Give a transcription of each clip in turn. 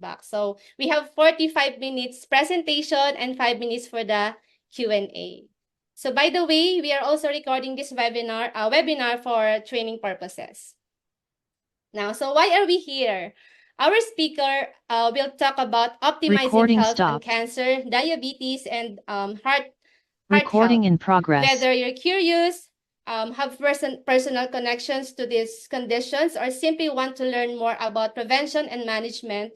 back. So we have 45 minutes presentation and 5 minutes for the Q&A. So by the way, we are also recording this webinar for training purposes. Now, so why are we here? Our speaker will talk about optimizing Recording health and stopped. cancer, diabetes, and heart Recording health. in progress. Whether you're curious, have personal connections to these conditions, or simply want to learn more about prevention and management,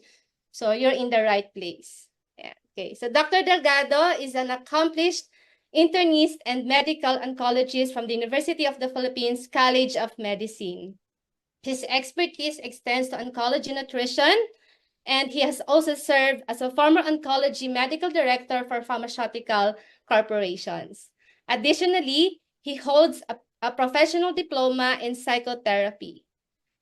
so you're in the right place. Yeah. Okay, so Dr. Delgado is an accomplished internist and medical oncologist from the University of the Philippines College of Medicine. His expertise extends to oncology nutrition, and he has also served as a former oncology medical director for pharmaceutical corporations. Additionally, he holds a professional diploma in psychotherapy.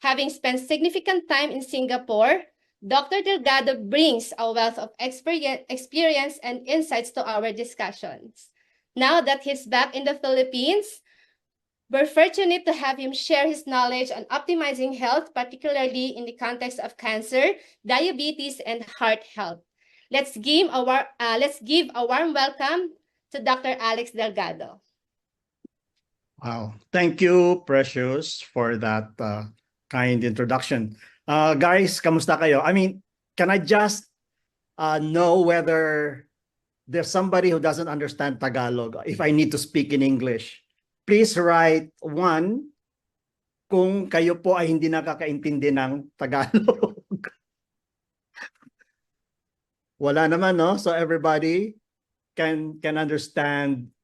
Having spent significant time in Singapore, Dr. Delgado brings a wealth of experience and insights to our discussions. Now that he's back in the Philippines, we're fortunate to have him share his knowledge on optimizing health, particularly in the context of cancer, diabetes, and heart health. Let's give a warm welcome to Dr. Alex Delgado. Wow. Thank you, Precious, for that kind introduction. Guys, kamusta kayo? I mean, can I just know whether there's somebody who doesn't understand Tagalog? If I need to speak in English, please write 1 kung kayo po ay hindi nakakaintindi ng Tagalog. Wala naman, no? So everybody can understand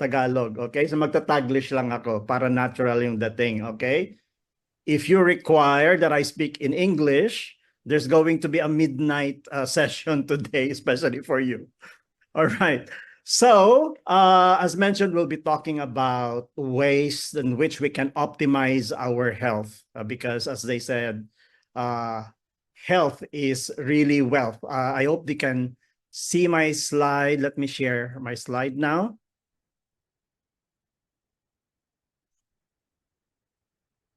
Tagalog, okay? So magta-Taglish lang ako para natural yung dating, okay? If you require that I speak in English, there's going to be a midnight session today, especially for you. All right. So, as mentioned, we'll be talking about ways in which we can optimize our health because, as they said, health is really wealth. I hope they can see my slide. Let me share my slide now.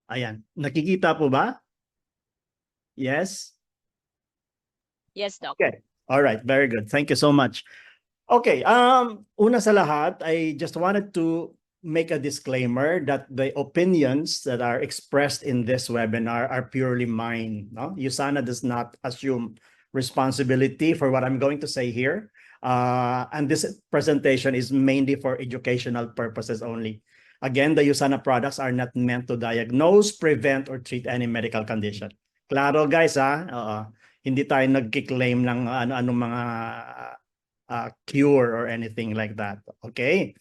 Ayan. Nakikita po ba? Yes? Yes, Doc. Okay. All right. Very good. Thank you so much. Okay. Una sa lahat, I just wanted to make a disclaimer that the opinions that are expressed in this webinar are purely mine. No? USANA does not assume responsibility for what I'm going to say here. And this presentation is mainly for educational purposes only. Again, the USANA products are not meant to diagnose, prevent, or treat any medical condition. Klaro, guys, ha? Hindi tayo nagkiklaim ng ano mga cure or anything like that. Okay.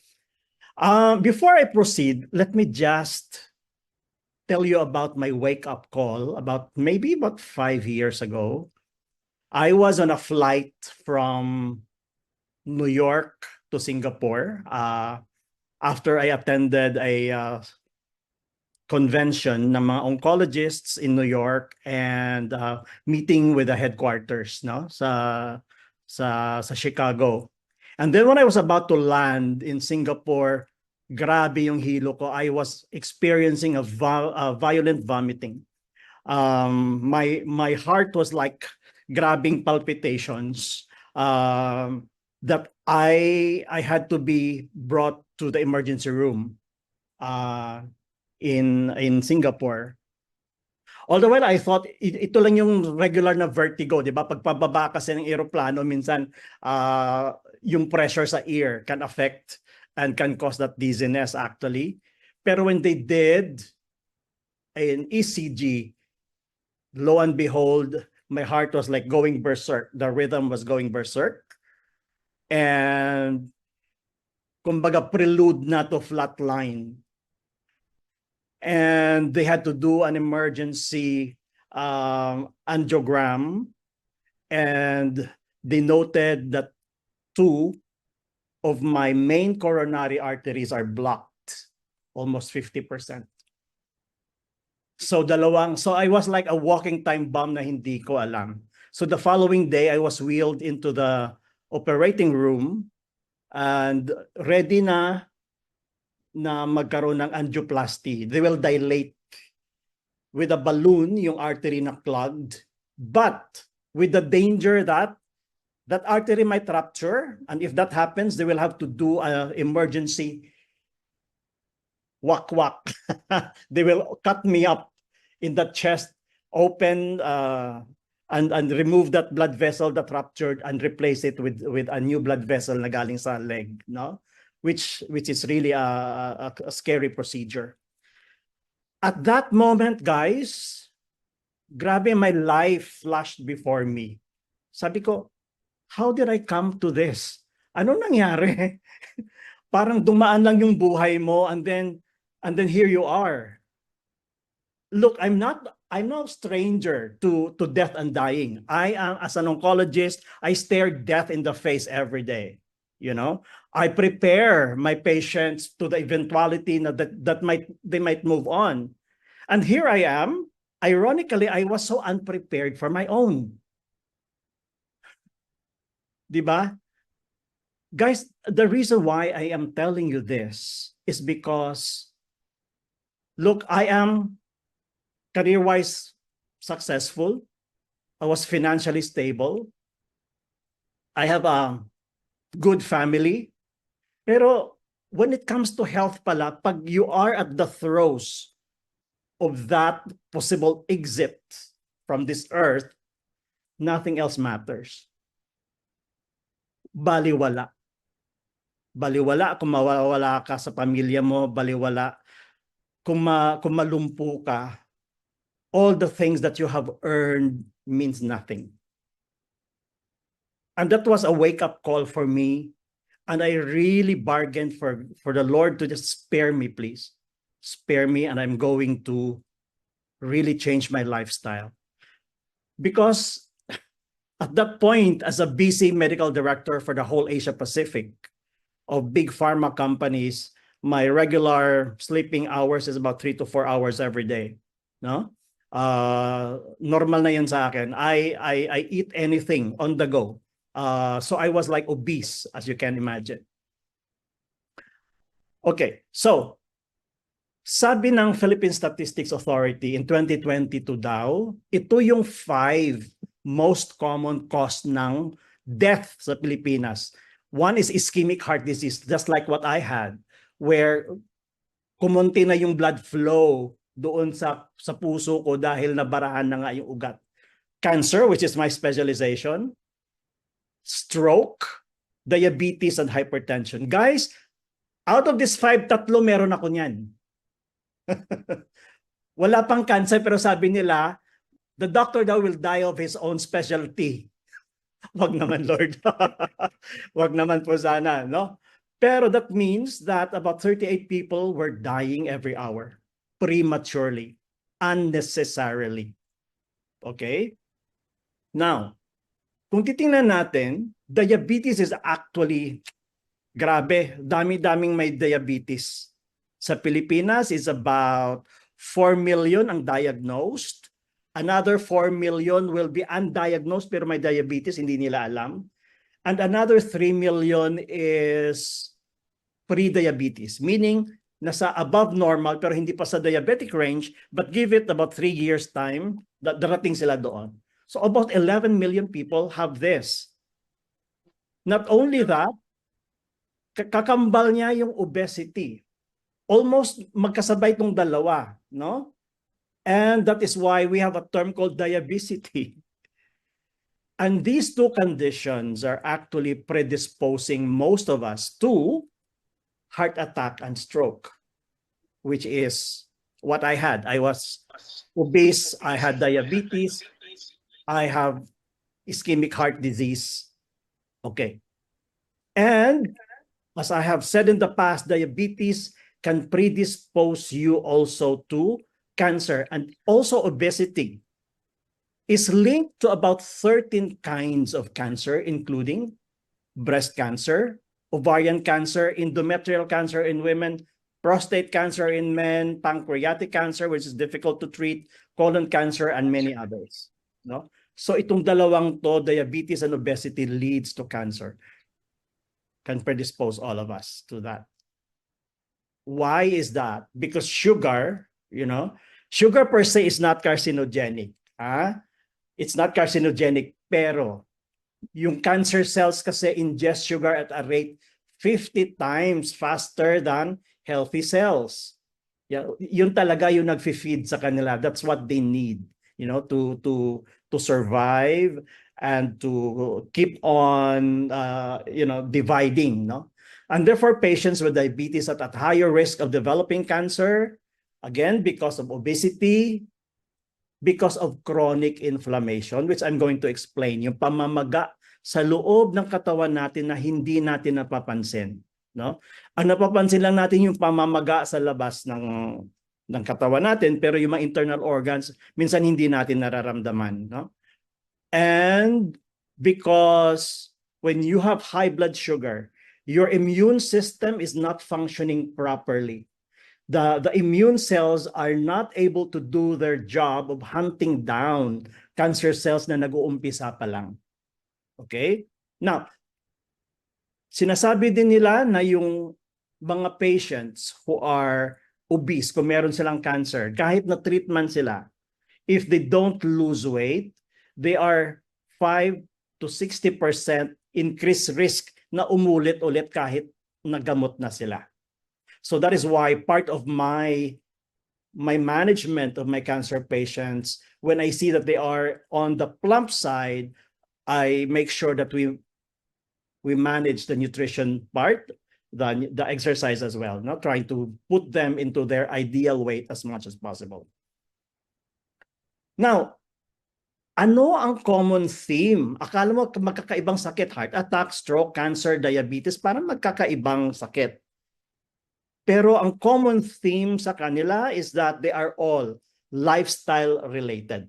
Before I proceed, let me just tell you about my wake-up call maybe about 5 years ago. I was on a flight from New York to Singapore after I attended a convention ng mga oncologists in New York and meeting with the headquarters sa Chicago. And then when I was about to land in Singapore, grabe yung hilo ko. I was experiencing a violent vomiting. My heart was like grabbing palpitations that I had to be brought to the emergency room in Singapore. Although I thought ito lang yung regular na vertigo, di ba? Pagpababa kasi ng eroplano, minsan yung pressure sa ear can affect and can cause that dizziness actually. Pero when they did an ECG, lo and behold, my heart was like going berserk. The rhythm was going berserk. And kumbaga prelude na to flatline. And they had to do an emergency angiogram, and they noted that 2 of my main coronary arteries are blocked, almost 50%. So I was like a walking time bomb na hindi ko alam. So the following day, I was wheeled into the operating room and ready na magkaroon ng angioplasty. They will dilate with a balloon yung artery na clogged. But with the danger that that artery might rupture, and if that happens, they will have to do an emergency wak. They will cut me up in the chest, open and remove that blood vessel that ruptured and replace it with a new blood vessel na galing sa leg, no? Which is really a scary procedure. At that moment, guys, grabe, my life flashed before me. Sabi ko, how did I come to this? Ano nangyari? Parang dumaan lang yung buhay mo and then here you are. Look, I'm no stranger to death and dying. I am, as an oncologist, I stare death in the face every day. You know, I prepare my patients to the eventuality that they might move on. And here I am. Ironically, I was so unprepared for my own. Diba? Guys, the reason why I am telling you this is because, look, I am career-wise successful. I was financially stable. I have a good family. Pero when it comes to health pala, pag you are at the throes of that possible exit from this earth, nothing else matters. Baliwala. Baliwala kung mawawala ka sa pamilya mo, baliwala kung malumpo ka. All the things that you have earned means nothing. And that was a wake-up call for me. And I really bargained for the Lord to just spare me, please. Spare me, and I'm going to really change my lifestyle. Because at that point, as a BC medical director for the whole Asia Pacific of big pharma companies, my regular sleeping hours is about 3 to 4 hours every day. No? Normal na yun sa akin. I eat anything on the go. So I was like obese, as you can imagine. Okay, so sabi ng Philippine Statistics Authority in 2022 daw, ito yung 5 most common cause ng death sa Pilipinas. One is ischemic heart disease, just like what I had, where kumunti na yung blood flow doon sa puso ko dahil nabarahan na nga yung ugat. Cancer, which is my specialization, stroke, diabetes, and hypertension. Guys, out of these 5, 3 meron ako niyan. Wala pang cancer, pero sabi nila, the doctor daw will die of his own specialty. Wag naman, Lord. Wag naman po sana, no? Pero that means that about 38 people were dying every hour, prematurely, unnecessarily. Okay? Now, kung titingnan natin, diabetes is actually, grabe, dami-daming may diabetes. Sa Pilipinas is about 4 million ang diagnosed. Another 4 million will be undiagnosed pero may diabetes, hindi nila alam. And another 3 million is pre-diabetes, meaning nasa above normal pero hindi pa sa diabetic range, but give it about 3 years time, darating sila doon. So about 11 million people have this. Not only that, kakambal niya yung obesity. Almost magkasabay itong dalawa, no? And that is why we have a term called diabesity. And these 2 conditions are actually predisposing most of us to heart attack and stroke, which is what I had. I was obese, I had diabetes, I have ischemic heart disease. Okay. And as I have said in the past, diabetes can predispose you also to cancer, and also obesity is linked to about 13 kinds of cancer, including breast cancer, ovarian cancer, endometrial cancer in women, prostate cancer in men, pancreatic cancer, which is difficult to treat, colon cancer, and many others. No? So itong dalawang to, diabetes and obesity, leads to cancer. Can predispose all of us to that. Why is that? Because sugar, you know, sugar per se is not carcinogenic. It's not carcinogenic, pero yung cancer cells kasi ingest sugar at a rate 50 times faster than healthy cells. Yeah, yun talaga yung nagfi-feed sa kanila. That's what they need, you know, to survive and to keep on dividing, no? And therefore patients with diabetes are at higher risk of developing cancer, again because of obesity, because of chronic inflammation, which I'm going to explain, yung pamamaga sa loob ng katawan natin na hindi natin napapansin, no? Ang napapansin lang natin yung pamamaga sa labas ng katawan natin, pero yung mga internal organs minsan hindi natin nararamdaman, no? And because when you have high blood sugar, your immune system is not functioning properly. The immune cells are not able to do their job of hunting down cancer cells na nag-uumpisa pa lang. Okay? Now, sinasabi din nila na yung mga patients who are obese, kung meron silang cancer, kahit na treatment sila, if they don't lose weight, they are 5 to 60% increased risk na umulit-ulit kahit nagamot na sila. So that is why part of my management of my cancer patients, when I see that they are on the plump side, I make sure that we manage the nutrition part, the exercise as well, not trying to put them into their ideal weight as much as possible. Now, ano ang common theme? Akala mo magkakaibang sakit, heart attack, stroke, cancer, diabetes, parang magkakaibang sakit. Pero ang common theme sa kanila is that they are all lifestyle related.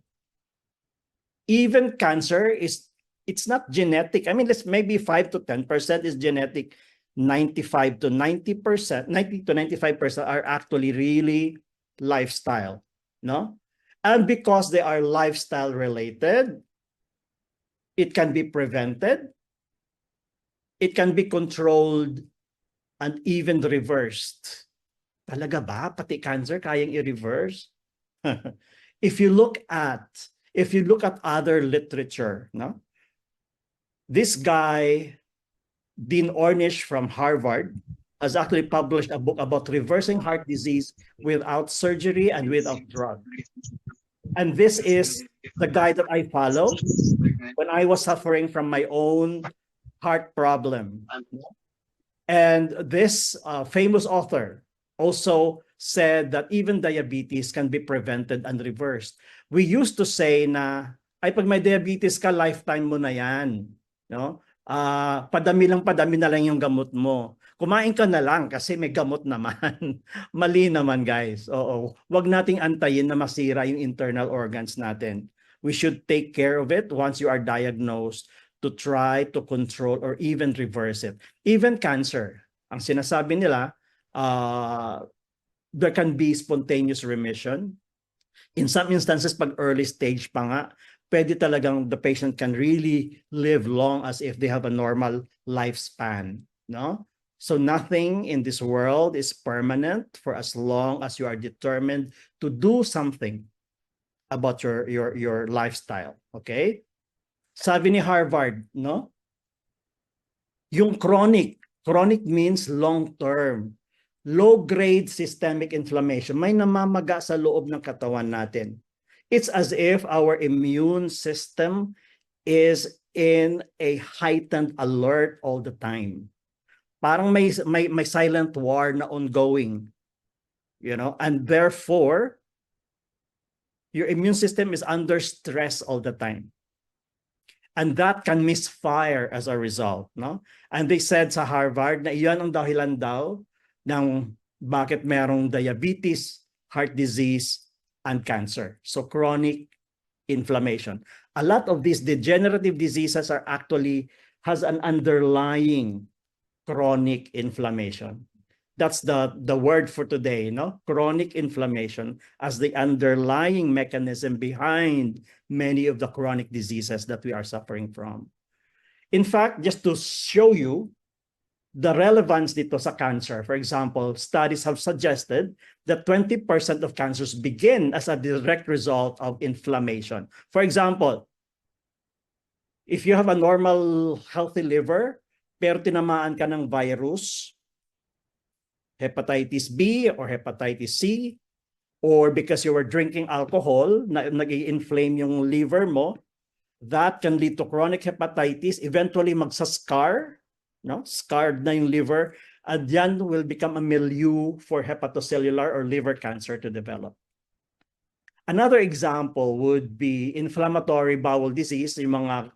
Even cancer it's not genetic. I mean, maybe 5 to 10% is genetic. 95 to 90%, 90 to 95% are actually really lifestyle, no? And because they are lifestyle related, it can be prevented, it can be controlled, and even reversed. Talaga ba? Pati cancer kayang i-reverse? If you look at other literature, no? This guy, Dean Ornish from Harvard, has actually published a book about reversing heart disease without surgery and without drugs. And this is the guy that I followed when I was suffering from my own heart problem. And this famous author also said that even diabetes can be prevented and reversed. We used to say na, ay pag may diabetes ka, lifetime mo na yan. No? Padami na lang yung gamot mo. Kumain ka na lang kasi may gamot naman. Mali naman, guys. Oo. Huwag nating antayin na masira yung internal organs natin. We should take care of it once you are diagnosed to try to control or even reverse it. Even cancer, ang sinasabi nila, there can be spontaneous remission. In some instances, pag early stage pa nga, pwede talagang the patient can really live long as if they have a normal lifespan, no? So nothing in this world is permanent for as long as you are determined to do something about your lifestyle, okay? Sabi ni Harvard, no? Yung chronic means long-term, low-grade systemic inflammation. May namamaga sa loob ng katawan natin. It's as if our immune system is in a heightened alert all the time. Parang may silent war na ongoing, you know, and therefore your immune system is under stress all the time. And that can misfire as a result, no? And they said sa Harvard na iyan ang dahilan daw ng bakit merong diabetes, heart disease, and cancer. So chronic inflammation. A lot of these degenerative diseases are actually has an underlying chronic inflammation. That's the word for today, no? Chronic inflammation as the underlying mechanism behind many of the chronic diseases that we are suffering from. In fact, just to show you the relevance dito sa cancer, for example, studies have suggested that 20% of cancers begin as a direct result of inflammation. For example, if you have a normal healthy liver, pero tinamaan ka ng virus, hepatitis B or hepatitis C, or because you were drinking alcohol, nag-i-inflame yung liver mo, that can lead to chronic hepatitis, eventually magsa-scar, no? Scarred na yung liver, and yan will become a milieu for hepatocellular or liver cancer to develop. Another example would be inflammatory bowel disease, yung mga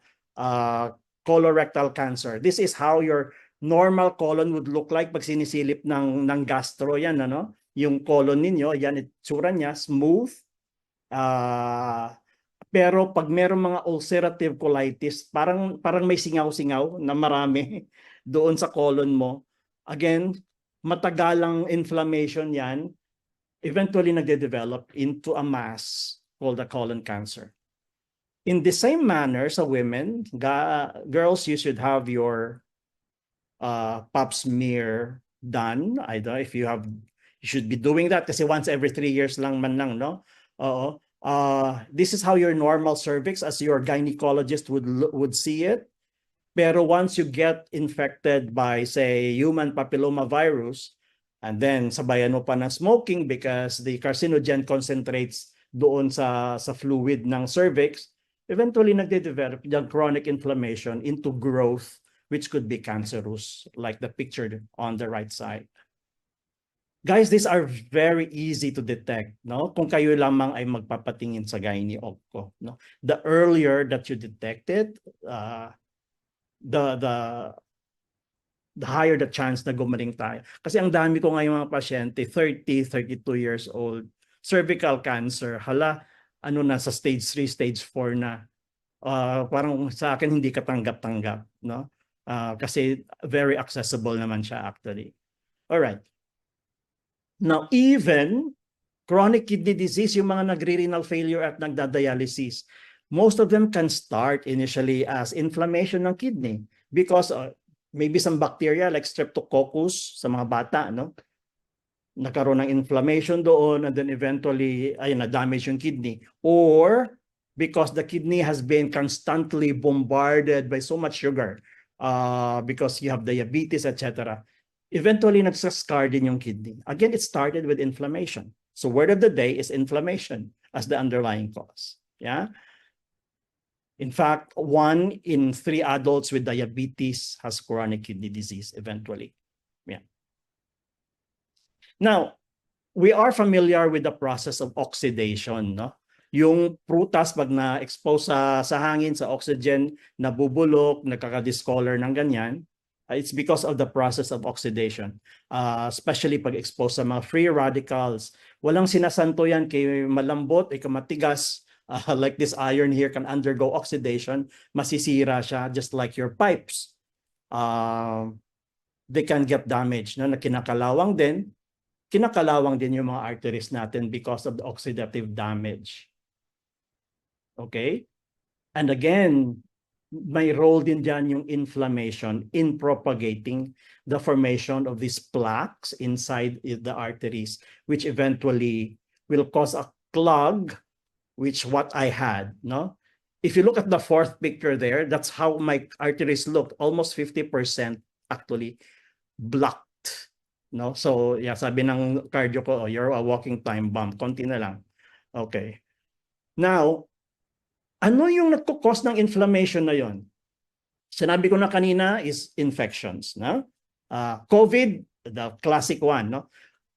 colorectal cancer. This is how your normal colon would look like pag sinisilip ng gastro yan, ano? Yung colon ninyo, yan itsura niya, smooth. Pero pag meron mga ulcerative colitis, parang may singaw-singaw na marami doon sa colon mo. Again, matagalang inflammation yan. Eventually nagde-develop into a mass called a colon cancer. In the same manner sa women, girls, you should have your pap smear done. I don't know if you should be doing that kasi once every 3 years lang man lang, no? Oo. This is how your normal cervix as your gynecologist would see it. Pero once you get infected by, say, human papilloma virus, and then sabayan mo pa ng smoking because the carcinogen concentrates doon sa fluid ng cervix, eventually nagde-develop yung chronic inflammation into growth which could be cancerous, like the picture on the right side. Guys, these are very easy to detect, no? Kung kayo lamang ay magpapatingin sa gyne-onco, no? The earlier that you detect it, the higher the chance na gumaling tayo. Kasi ang dami ko ngayon mga pasyente, 30, 32 years old, cervical cancer, hala, ano na sa stage 3, stage 4 na. Parang sa akin hindi katanggap-tanggap, no? Kasi very accessible naman siya actually. All right. Now, even chronic kidney disease, yung mga nagre-renal failure at nagdadialysis, most of them can start initially as inflammation ng kidney because maybe some bacteria like streptococcus sa mga bata, no? Nagkaroon ng inflammation doon and then eventually na-damage yung kidney. Or because the kidney has been constantly bombarded by so much sugar because you have diabetes, etc. Eventually nagsascar din yung kidney. Again, it started with inflammation. So word of the day is inflammation as the underlying cause. Yeah. In fact, 1 in 3 adults with diabetes has chronic kidney disease eventually. Yeah. Now, we are familiar with the process of oxidation, no? Yung prutas pag na-expose sa hangin, sa oxygen, nabubulok, nagkaka-discolor ng ganyan, it's because of the process of oxidation, especially pag exposed sa mga free radicals. Walang sinasanto yan kay malambot, kay matigas, like this iron here can undergo oxidation, masisira siya just like your pipes. They can get damaged, no? Na kinakalawang din yung mga arteries natin because of the oxidative damage. Okay? And again, may role din dyan yung inflammation in propagating the formation of these plaques inside the arteries, which eventually will cause a clog, which what I had, no? If you look at the 4th picture there, that's how my arteries looked, almost 50% actually blocked, no? So, yeah, sabi ng cardio ko, you're a walking time bomb, konti na lang. Okay. Now, ano yung nagkukos ng inflammation na yon? Sinabi ko na kanina is infections, no? COVID, the classic one, no?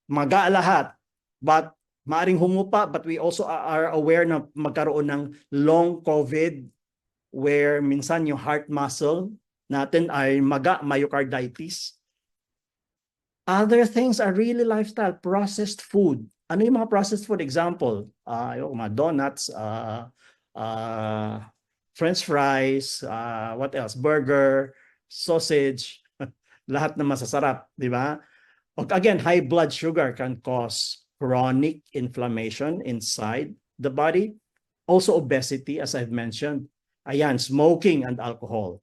Maga lahat, but maaring humupa, but we also are aware na magkaroon ng long COVID where minsan yung heart muscle natin ay maga, myocarditis. Other things are really lifestyle, processed food. Ano yung mga processed food? Example, yung mga donuts, French fries, what else? Burger, sausage, lahat na masasarap, di ba? Again, high blood sugar can cause chronic inflammation inside the body. Also obesity, as I've mentioned. Ayan, smoking and alcohol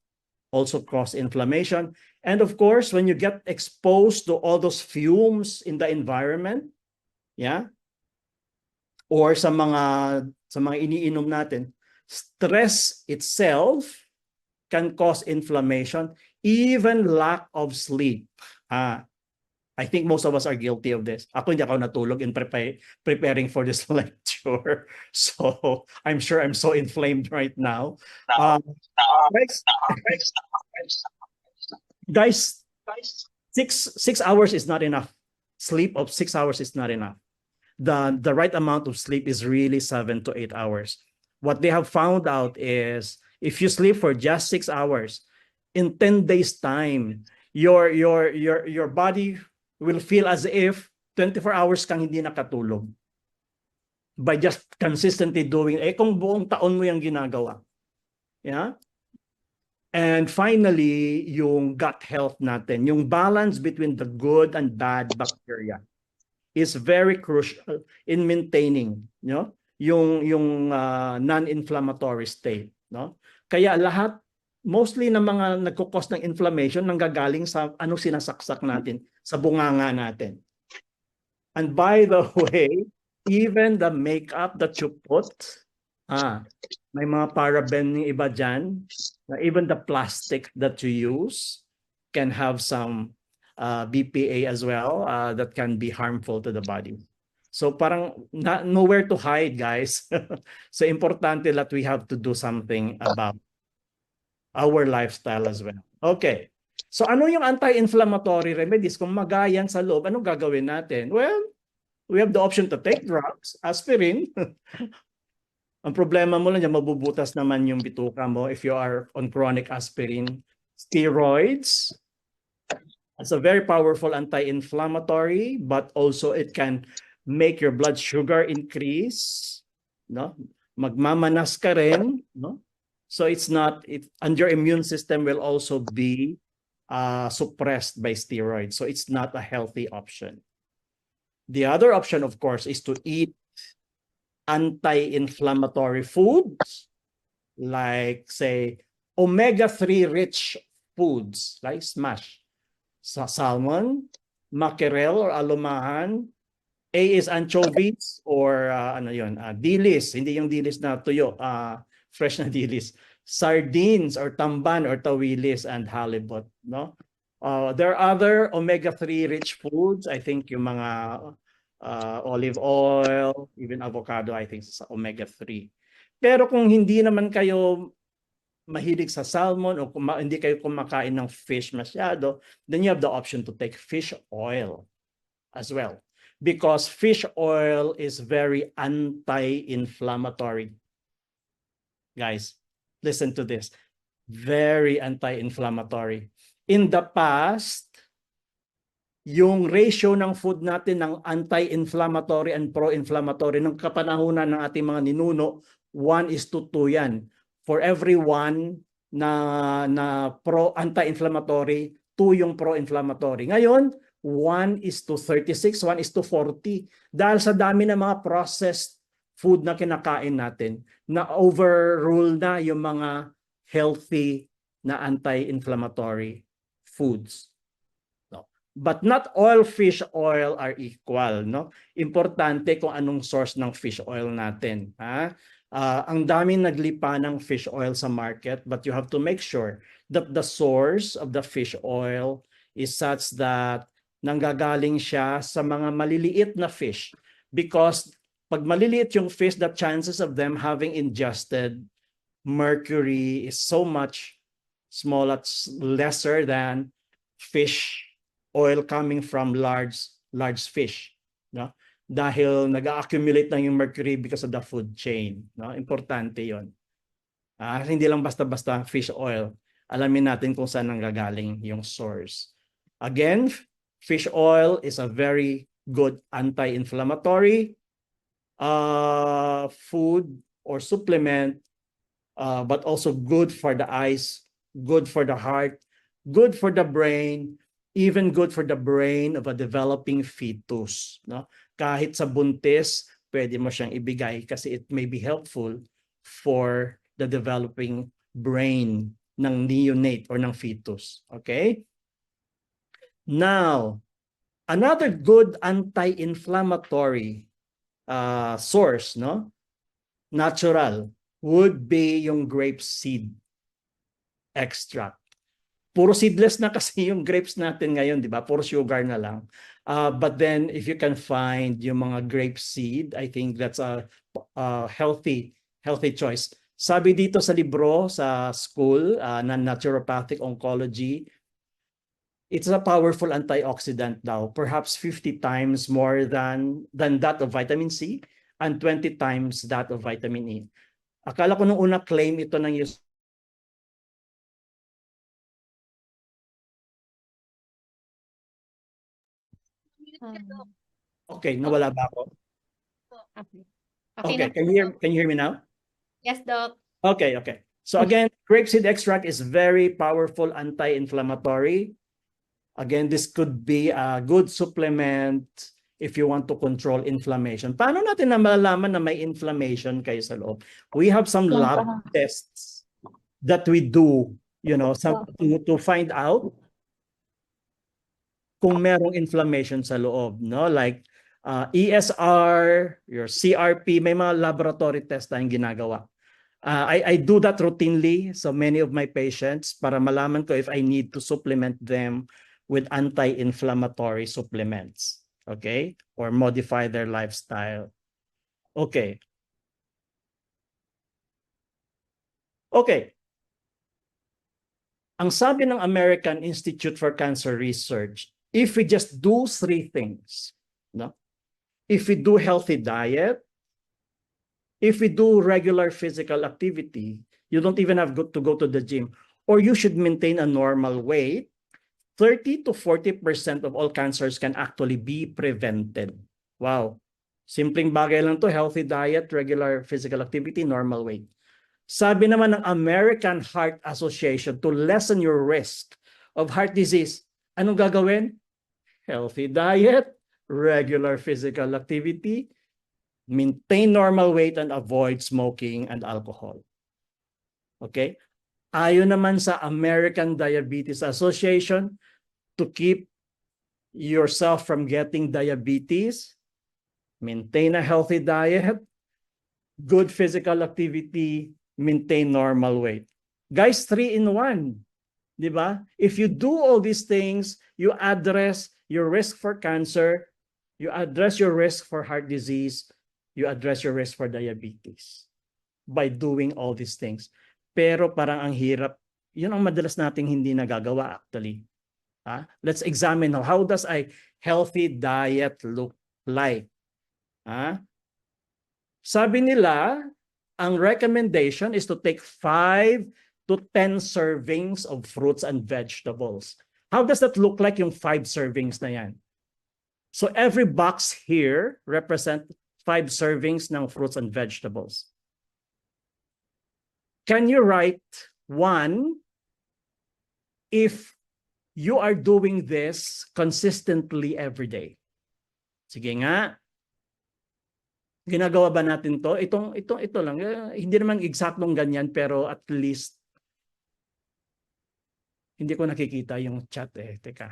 also cause inflammation. And of course, when you get exposed to all those fumes in the environment, yeah, or sa mga iniinom natin, stress itself can cause inflammation, even lack of sleep. I think most of us are guilty of this. Ako hindi ako natulog in preparing for this lecture. So I'm sure I'm so inflamed right now. Guys, 6 hours is not enough. Sleep of 6 hours is not enough. The right amount of sleep is really 7 to 8 hours. What they have found out is if you sleep for just 6 hours, in 10 days time, your body will feel as if 24 hours kang hindi nakatulog. By just consistently doing, kung buong taon mo yung ginagawa. Yeah? And finally, yung gut health natin, yung balance between the good and bad bacteria is very crucial in maintaining, yung non-inflammatory state, Kaya lahat, mostly ng mga nagkukos ng inflammation nanggagaling sa ano sinasaksak natin, sa bunganga natin. And by the way, even the makeup that you put, may mga paraben yung iba dyan, even the plastic that you use can have some BPA as well that can be harmful to the body. So parang nowhere to hide, guys. So importante that we have to do something about our lifestyle as well. Okay. So ano yung anti-inflammatory remedies? Kung magayan sa loob, anong gagawin natin? Well, we have the option to take drugs, aspirin. Ang problema mo lang dyan, mabubutas naman yung bituka mo if you are on chronic aspirin. Steroids. It's a very powerful anti-inflammatory, but also it can make your blood sugar increase. Magmamanas ka rin. So and your immune system will also be suppressed by steroids. So it's not a healthy option. The other option, of course, is to eat anti-inflammatory foods, like, say, omega-3 rich foods, like smash. Salmon, mackerel or alumahan. A is anchovies or dilis, hindi yung dilis na tuyo, fresh na dilis. Sardines or tamban or tawilis and halibut, there are other omega-3 rich foods. I think yung mga olive oil, even avocado, I think sa omega-3. Pero kung hindi naman kayo mahilig sa salmon o hindi kayo kumakain ng fish masyado, then you have the option to take fish oil as well. Because fish oil is very anti-inflammatory. Guys, listen to this. Very anti-inflammatory. In the past, yung ratio ng food natin ng anti-inflammatory and pro-inflammatory ng kapanahunan ng ating mga ninuno, 1:2 yan. For every 1 na anti-inflammatory, 2 yung pro-inflammatory. Ngayon, 1:36, 1:40. Dahil sa dami ng mga processed food na kinakain natin, na overrule na yung mga healthy na anti-inflammatory foods. But not all fish oil are equal. Importante kung anong source ng fish oil natin. Ang daming naglipa ng fish oil sa market, but you have to make sure that the source of the fish oil is such that nanggagaling siya sa mga maliliit na fish. Because pag maliliit yung fish, the chances of them having ingested mercury is so much small, it's lesser than fish oil coming from large fish. Dahil nag-accumulate na yung mercury because of the food chain. Importante yon. Hindi lang basta-basta fish oil. Alamin natin kung saan nanggagaling yung source. Again, fish oil is a very good anti-inflammatory food or supplement, but also good for the eyes, good for the heart, good for the brain, even good for the brain of a developing fetus. Kahit sa buntis, pwede mo siyang ibigay kasi it may be helpful for the developing brain ng neonate or ng fetus. Okay? Now, another good anti-inflammatory source, natural, would be yung grape seed. extract. Puro seedless na kasi yung grapes natin ngayon, di ba? Puro sugar na lang. But then if you can find yung mga grape seed, I think that's a healthy choice. Sabi dito sa libro sa school na naturopathic oncology, it's a powerful antioxidant daw, perhaps 50 times more than that of vitamin C and 20 times that of vitamin E. Akala ko nung una claim ito ng Okay, nawala ba ako? Okay. Okay, na can you hear me now? Yes, Doc. Okay. So again, grapeseed extract is very powerful anti-inflammatory. Again, this could be a good supplement if you want to control inflammation. Paano natin na malalaman na may inflammation kayo sa loob? We have some lab tests that we do, to find out kung merong inflammation sa loob, no? Like ESR, your CRP, may mga laboratory test tayong ginagawa. I do that routinely so many of my patients para malaman ko if I need to supplement them with anti-inflammatory supplements, okay? Or modify their lifestyle. Okay. Ang sabi ng American Institute for Cancer Research, if we just do 3 things, no? If we do healthy diet, if we do regular physical activity, you don't even have to go to the gym, or you should maintain a normal weight, 30 to 40% of all cancers can actually be prevented. Wow. Simpleng bagay lang to, healthy diet, regular physical activity, normal weight. Sabi naman ng American Heart Association, to lessen your risk of heart disease, anong gagawin? Healthy diet, regular physical activity, maintain normal weight, and avoid smoking and alcohol. Okay? Ayon naman sa American Diabetes Association, to keep yourself from getting diabetes, maintain a healthy diet, good physical activity, maintain normal weight. Guys, 3 in 1. Di ba? If you do all these things, you address your risk for cancer, you address your risk for heart disease, you address your risk for diabetes by doing all these things. Pero parang ang hirap, yun ang madalas nating hindi nagagawa actually. Let's examine how does a healthy diet look like. Sabi nila, ang recommendation is to take 5 to 10 servings of fruits and vegetables. How does that look like yung 5 servings na yan? So every box here represent 5 servings ng fruits and vegetables. Can you write 1 if you are doing this consistently every day? Sige nga. Ginagawa ba natin to? Ito lang. Hindi naman eksaktong ganyan, pero at least hindi ko nakikita yung chat eh. Teka.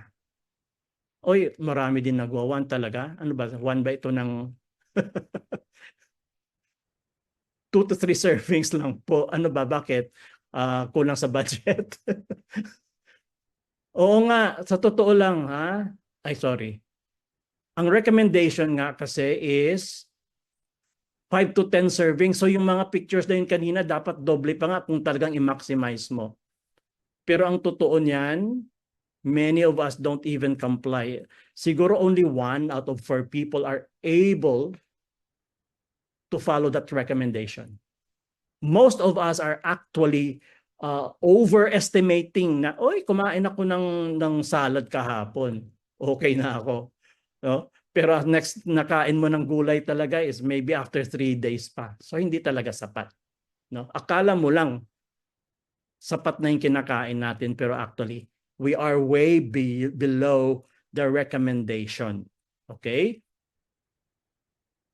Oy, marami din nagwa 1 talaga. Ano ba? 1 ba ito ng 2 to 3 servings lang po. Ano ba? Bakit? Kulang sa budget. Oo nga, sa totoo lang ha. Ay, sorry. Ang recommendation nga kasi is 5 to 10 servings. So yung mga pictures na yun kanina, dapat doble pa nga kung talagang i-maximize mo. Pero ang totoo niyan, many of us don't even comply. Siguro only 1 out of 4 people are able to follow that recommendation. Most of us are actually overestimating na, oy, kumain ako ng salad kahapon. Okay na ako. No? Pero next nakain mo ng gulay talaga is maybe after 3 days pa. So hindi talaga sapat. No? Akala mo lang sapat na yung kinakain natin, pero actually we are way below the recommendation. Okay?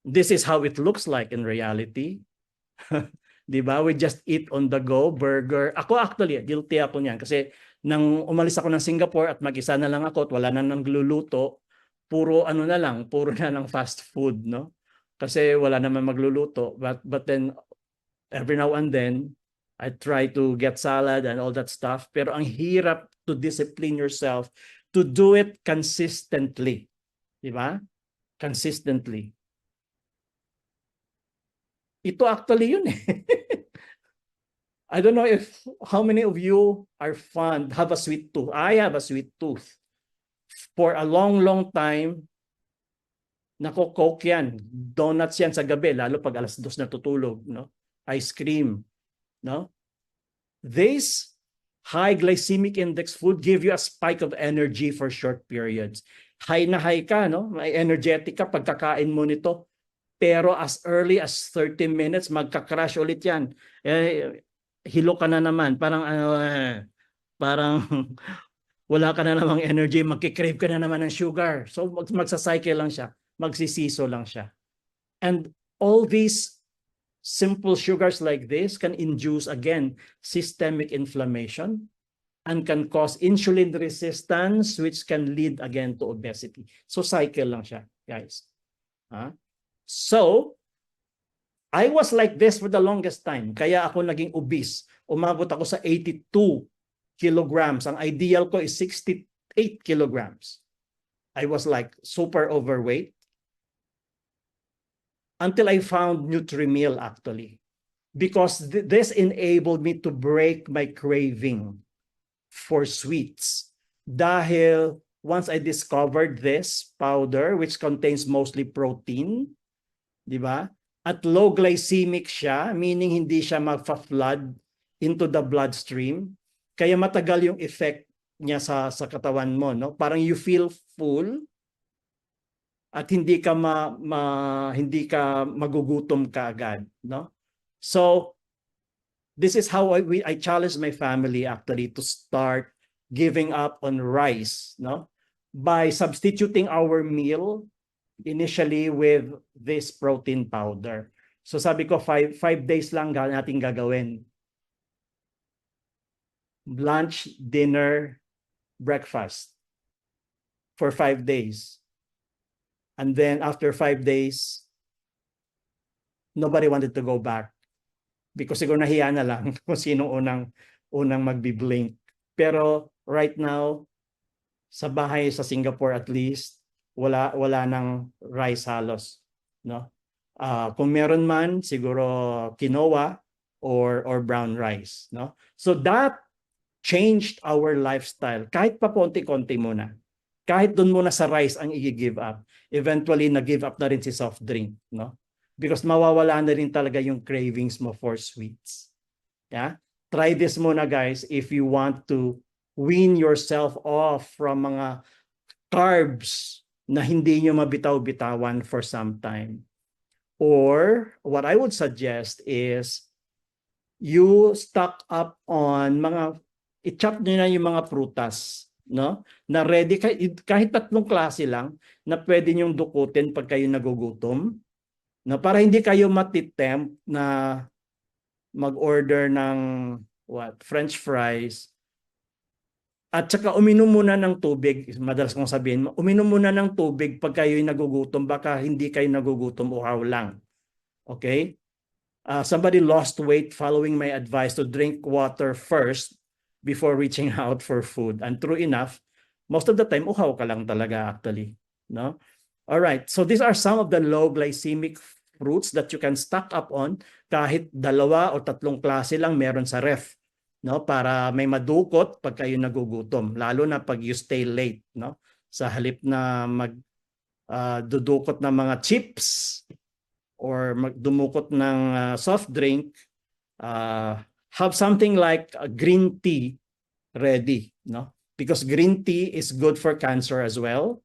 This is how it looks like in reality. Diba? We just eat on the go, burger. Ako actually, guilty ako niyan. Kasi nang umalis ako ng Singapore at mag-isa na lang ako at wala na nang gluluto, puro na lang fast food, no? Kasi wala naman magluluto. But then, every now and then, I try to get salad and all that stuff. Pero ang hirap to discipline yourself to do it consistently. Di ba? Consistently. Ito actually yun eh. I don't know if how many of you are have a sweet tooth. I have a sweet tooth. For a long, long time, Coke yan. Donuts yan sa gabi, lalo pag 2:00 natutulog, no? Ice cream, no? This high glycemic index food give you a spike of energy for short periods. High na high ka, no? May energetic ka pagkakain mo nito. Pero as early as 30 minutes, magka-crash ulit yan. Hilo ka na naman. Parang parang wala ka na namang energy, magkikrave ka na naman ng sugar. So magsa-cycle lang siya, magsisiso lang siya. And all these simple sugars like this can induce, again, systemic inflammation and can cause insulin resistance, which can lead again to obesity. So cycle lang siya, guys. So, I was like this for the longest time. Kaya ako naging obese. Umabot ako sa 82 kilograms. Ang ideal ko is 68 kilograms. I was like super overweight. Until I found Nutri-Meal actually. Because this enabled me to break my craving for sweets. Dahil once I discovered this powder, which contains mostly protein, di ba? At low glycemic siya, meaning hindi siya mag-flood into the bloodstream. Kaya matagal yung effect niya sa katawan mo, no? Parang you feel full at hindi ka hindi ka magugutom kaagad, no? So this is how I challenge my family actually to start giving up on rice, no? By substituting our meal initially with this protein powder. So sabi ko, 5 days lang natin gagawin. Lunch, dinner, breakfast for 5 days. And then after 5 days, nobody wanted to go back. Because siguro nahiya na lang kung sino unang magbi-blink. Pero right now, sa bahay sa Singapore at least, wala nang rice halos, no? Kung meron man, siguro quinoa or brown rice, no? So that changed our lifestyle. Kahit pa konti-konti muna. Kahit doon muna sa rice ang i-give up. Eventually, nag-give up na rin si soft drink, no? Because mawawala na rin talaga yung cravings mo for sweets. Yeah? Try this muna, guys, if you want to wean yourself off from mga carbs na hindi nyo mabitaw-bitawan for some time. Or what I would suggest is you stock up on i-chop nyo na yung mga prutas, no? Na ready, kahit 3 klase lang, na pwede nyong dukutin pag kayo nagugutom, no? Para hindi kayo matitempt na mag-order ng French fries. At saka uminom muna ng tubig, madalas kong sabihin, uminom muna ng tubig pag kayo'y nagugutom, baka hindi kayo nagugutom, uhaw lang. Okay? Somebody lost weight following my advice to drink water first before reaching out for food. And true enough, most of the time, uhaw ka lang talaga actually. No? All right, so these are some of the low glycemic fruits that you can stock up on. Kahit 2 o 3 klase lang meron sa ref. No, para may madukot pag kayo nagugutom, lalo na pag you stay late, no? Sa halip na dudukot ng mga chips or dumukot ng soft drink, have something like a green tea ready, no? Because green tea is good for cancer as well.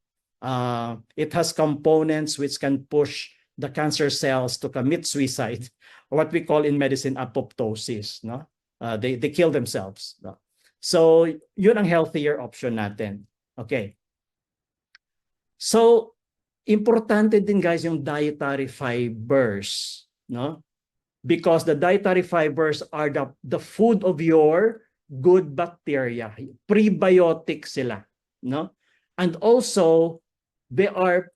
It has components which can push the cancer cells to commit suicide, or what we call in medicine apoptosis, no? They kill themselves. No? So, yun ang healthier option natin. Okay. So, importante din guys yung dietary fibers, no? Because the dietary fibers are the food of your good bacteria. Prebiotic sila, no? And also, they are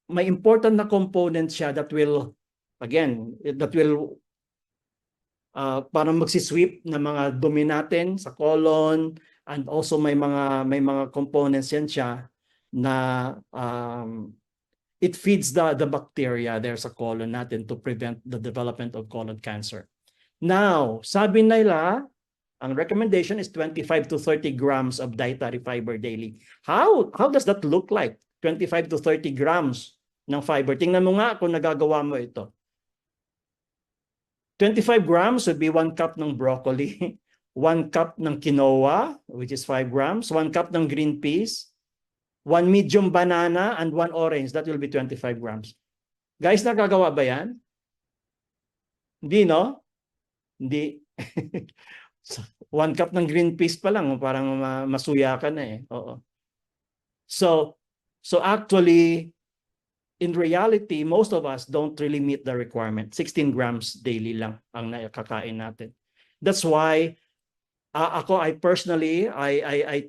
may important na component siya that will para magsisweep ng mga dumi natin sa colon, and also may mga components yan siya na it feeds the bacteria there sa colon natin to prevent the development of colon cancer. Now, sabi nila, ang recommendation is 25 to 30 grams of dietary fiber daily. How does that look like? 25 to 30 grams ng fiber. Tingnan mo nga kung nagagawa mo ito. 25 grams would be 1 cup ng broccoli, 1 cup ng quinoa, which is 5 grams, 1 cup ng green peas, 1 medium banana, and 1 orange. That will be 25 grams. Guys, nagagawa ba yan? Hindi, no? Hindi. 1 cup ng green peas pa lang, parang masuya ka na eh. Oo. So actually, in reality, most of us don't really meet the requirement. 16 grams daily lang ang nakakain natin. That's why I personally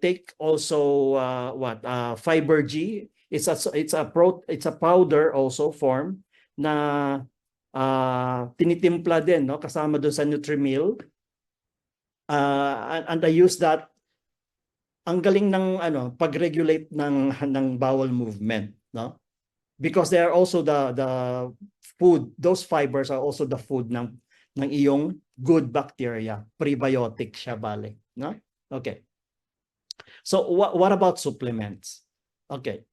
take also Fiber G. It's a powder also form na tinitimpla din, no, kasama doon sa Nutrimil. And I use that. Ang galing ng pag-regulate ng bowel movement, no? Because they are also the food, those fibers are also the food ng iyong good bacteria, prebiotic siya bale, no? Okay. So what about supplements? Okay.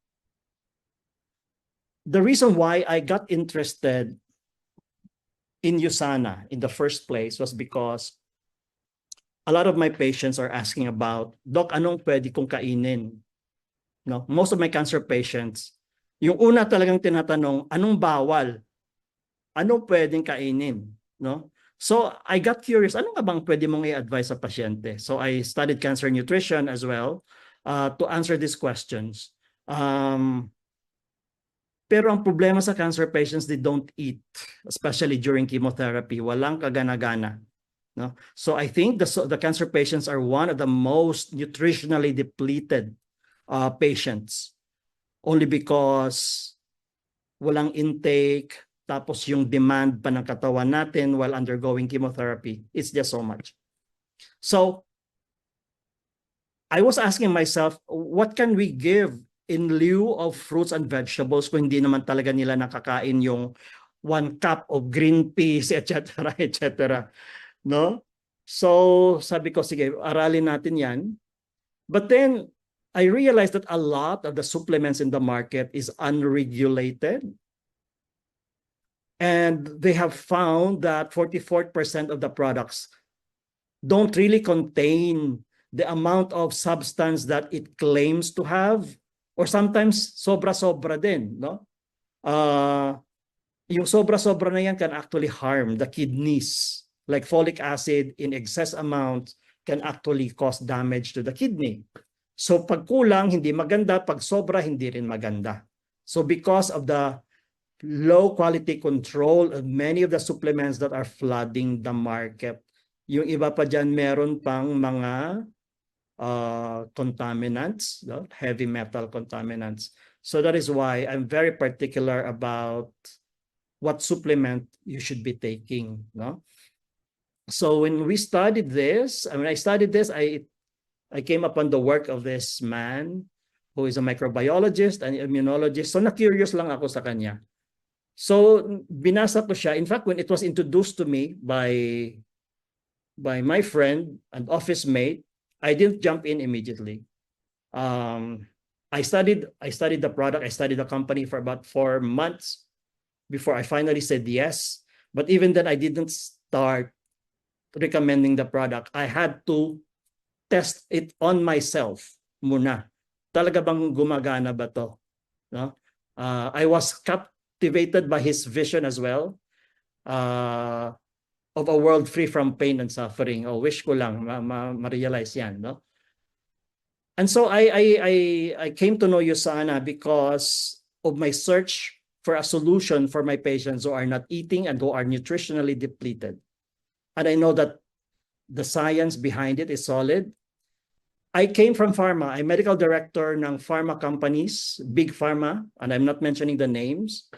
The reason why I got interested in USANA in the first place was because a lot of my patients are asking about, Doc, anong pwede kong kainin? No? Most of my cancer patients, yung una talagang tinatanong, anong bawal? Anong pwedeng kainin? No? So I got curious, ano nga bang pwede mong i-advise sa pasyente? So I studied cancer nutrition as well to answer these questions. Pero ang problema sa cancer patients, they don't eat, especially during chemotherapy. Walang kagana-gana. No? So I think the cancer patients are one of the most nutritionally depleted patients. Only because walang intake, tapos yung demand pa ng katawan natin while undergoing chemotherapy, it's just so much. So I was asking myself, what can we give in lieu of fruits and vegetables kung hindi naman talaga nila nakakain yung 1 cup of green peas, etc., etc. No? So sabi ko, sige, aralin natin yan. But then I realized that a lot of the supplements in the market is unregulated. And they have found that 44% of the products don't really contain the amount of substance that it claims to have, or sometimes sobra-sobra din, no? Yung sobra-sobra na yan can actually harm the kidneys. Like folic acid in excess amounts can actually cause damage to the kidney. So pag kulang, hindi maganda. Pag sobra, hindi rin maganda. So because of the low quality control of many of the supplements that are flooding the market, yung iba pa dyan meron pang mga contaminants, no? Heavy metal contaminants. So that is why I'm very particular about what supplement you should be taking, no? So when we studied this, I came upon the work of this man who is a microbiologist and immunologist. So na-curious lang ako sa kanya. So binasa ko siya. In fact, when it was introduced to me by my friend and office mate, I didn't jump in immediately. I studied the product. I studied the company for about 4 months before I finally said yes. But even then, I didn't start recommending the product. I had to test it on myself muna. Talaga bang gumagana ba to? No? I was captivated by his vision as well of a world free from pain and suffering. Oh, wish ko lang ma-realize yan, no? And so I came to know USANA because of my search for a solution for my patients who are not eating and who are nutritionally depleted. And I know that the science behind it is solid. I came from pharma. I'm medical director ng pharma companies, big pharma, and I'm not mentioning the names.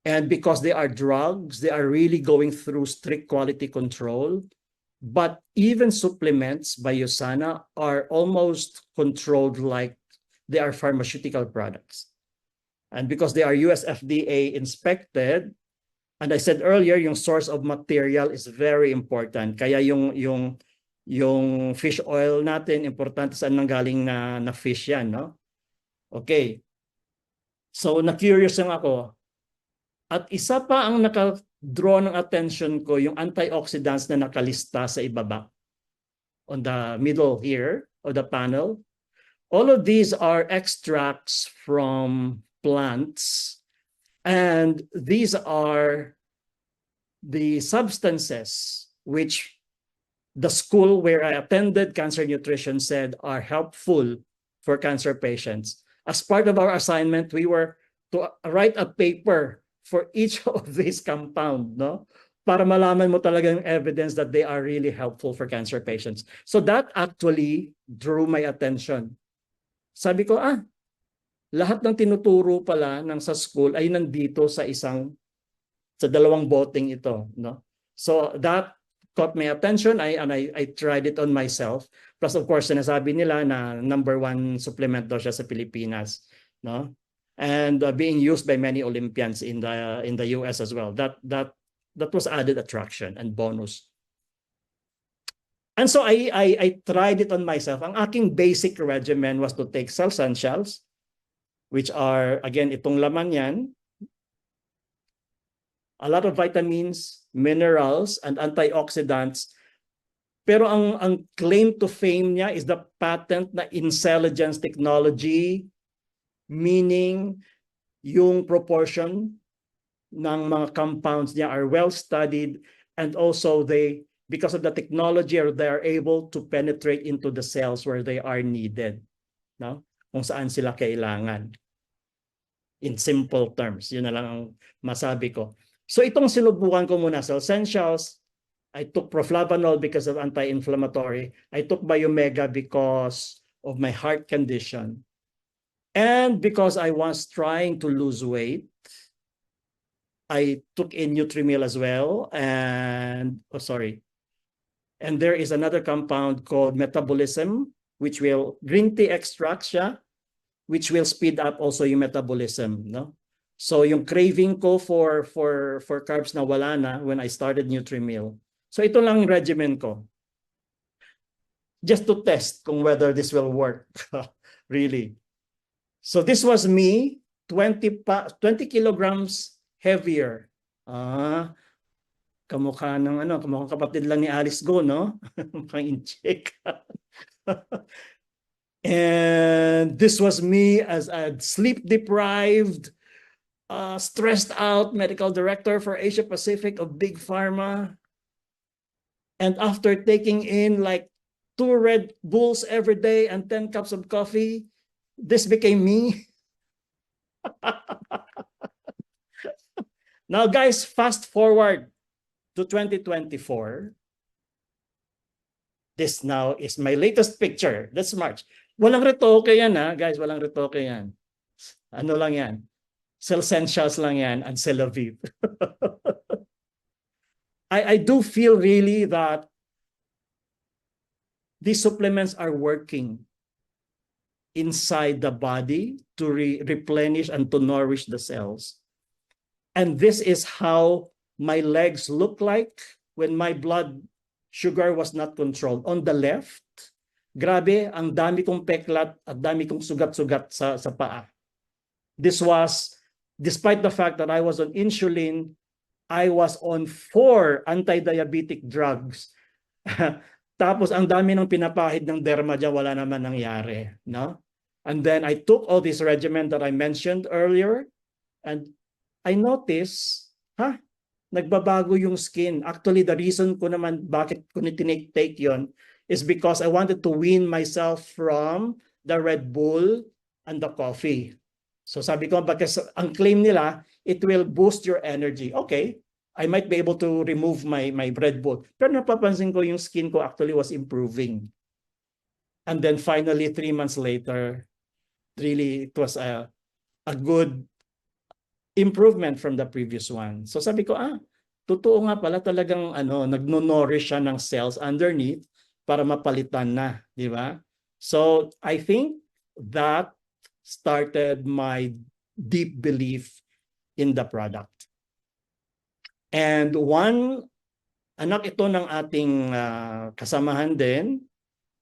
And because they are drugs, they are really going through strict quality control. But even supplements by USANA are almost controlled like they are pharmaceutical products. And because they are US FDA inspected, and I said earlier, yung source of material is very important. Kaya yung fish oil natin, importante saan nanggaling na fish yan, no? Okay. So na-curious lang ako. At isa pa ang naka-draw ng attention ko, yung antioxidants na nakalista sa ibaba. On the middle here of the panel. All of these are extracts from plants. And these are the substances which the school where I attended cancer nutrition said are helpful for cancer patients. As part of our assignment, we were to write a paper for each of these compounds, no? Para malaman mo talaga yung evidence that they are really helpful for cancer patients. So that actually drew my attention. Sabi ko, lahat ng tinuturo pala ng sa school ay nandito sa dalawang boteng ito, no? So that caught my attention. I tried it on myself. Plus of course, sinasabi nila na #1 supplement daw siya sa Pilipinas, no? And being used by many Olympians in the US as well. That was added attraction and bonus. And so I tried it on myself. Ang aking basic regimen was to take Cell Essentials, which are, again, itong laman yan, a lot of vitamins, minerals, and antioxidants. Pero ang claim to fame niya is the patent na Intelligence technology, meaning yung proportion ng mga compounds niya are well studied, and also because of the technology, they are able to penetrate into the cells where they are needed, no? Kung saan sila kailangan. In simple terms, yun na lang ang masabi ko. So itong sinubukan ko muna, Cell Essentials, I took Proflavanol because of anti-inflammatory. I took Biomega because of my heart condition. And because I was trying to lose weight, I took in Nutrimil as well. And there is another compound called Metabolism, which will, green tea extract siya, which will speed up also yung metabolism, no? So yung craving ko for carbs na wala na when I started Nutrimil. So ito lang regimen ko. Just to test kung whether this will work. Really. So this was me, 20 kilograms heavier. Kamukha kapatid lang ni Alice Go, no? Mukhang in-check. And this was me as a sleep-deprived, stressed out medical director for Asia Pacific of Big Pharma. And after taking in like 2 Red Bulls every day and 10 cups of coffee, this became me. Now, guys, fast forward to 2024. This now is my latest picture. That's March. Walang retoke yan, guys. Walang retoke yan. Ano lang yan? Cell Essentials lang yan and Celaviv. I do feel really that these supplements are working inside the body to replenish and to nourish the cells. And this is how my legs look like when my blood sugar was not controlled. On the left, grabe, ang dami kong peklat at dami kong sugat-sugat sa paa. This was, despite the fact that I was on insulin, I was on 4 anti-diabetic drugs. Tapos ang dami ng pinapahid ng derma dyan, wala naman nangyari, no? And then I took all this regimen that I mentioned earlier, and I noticed, nagbabago yung skin. Actually, the reason ko naman bakit ko tinake yon is because I wanted to wean myself from the Red Bull and the coffee. So sabi ko, because ang claim nila, it will boost your energy. Okay, I might be able to remove my Red Bull. Pero napapansin ko yung skin ko actually was improving. And then finally, 3 months later, really it was a good improvement from the previous one. So sabi ko, totoo nga pala talagang nagno-nourish siya ng cells underneath para mapalitan na, di ba? So I think that started my deep belief in the product. And one anak ito ng ating kasamahan din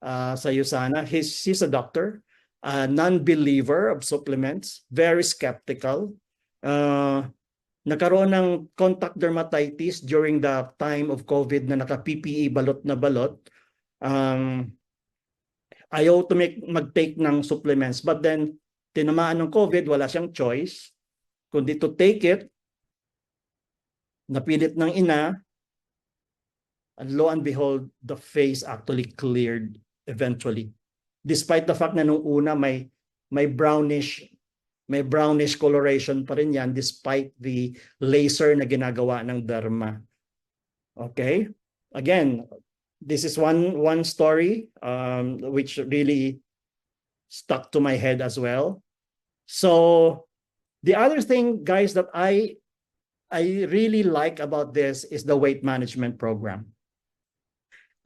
sa USANA. He's a doctor, a non-believer of supplements, very skeptical. Nagkaroon ng contact dermatitis during the time of COVID na naka-PPE balot na balot. Ayaw to mag-take ng supplements, but then tinamaan ng COVID, wala siyang choice kundi to take it. Napilit ng ina, and lo and behold, the face actually cleared eventually. Despite the fact na nung una may brownish coloration pa rin yan despite the laser na ginagawa ng derma. Okay? Again, this is one story which really stuck to my head as well. So the other thing, guys, that I really like about this is the weight management program.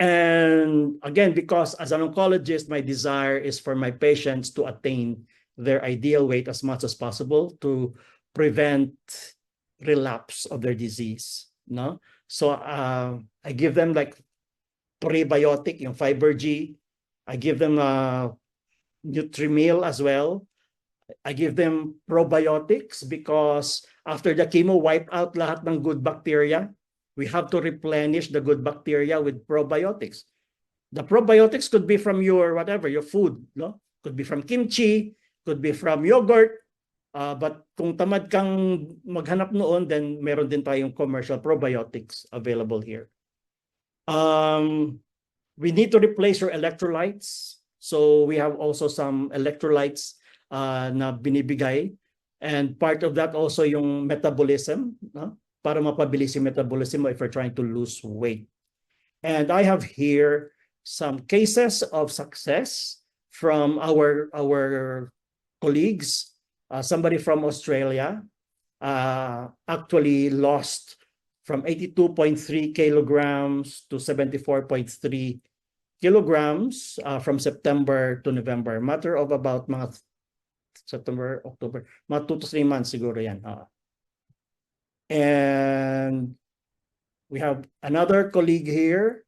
And again, because as an oncologist, my desire is for my patients to attain their ideal weight as much as possible to prevent relapse of their disease. No? So I give them like prebiotic, yung Fiber G. I give them Nutrimil as well. I give them probiotics because after the chemo wipe out lahat ng good bacteria, we have to replenish the good bacteria with probiotics. The probiotics could be from your whatever, your food, no? Could be from kimchi, could be from yogurt. But kung tamad kang maghanap noon, then meron din tayong commercial probiotics available here. We need to replace your electrolytes. So we have also some electrolytes na binibigay. And part of that also yung metabolism, no? Para mapabilis yung metabolism if you're trying to lose weight. And I have here some cases of success from our colleagues. Somebody from Australia actually lost from 82.3 kilograms to 74.3 kilograms from September to November. Matter of about mga September, October, mga 2 to 3 months siguro yan. And we have another colleague here.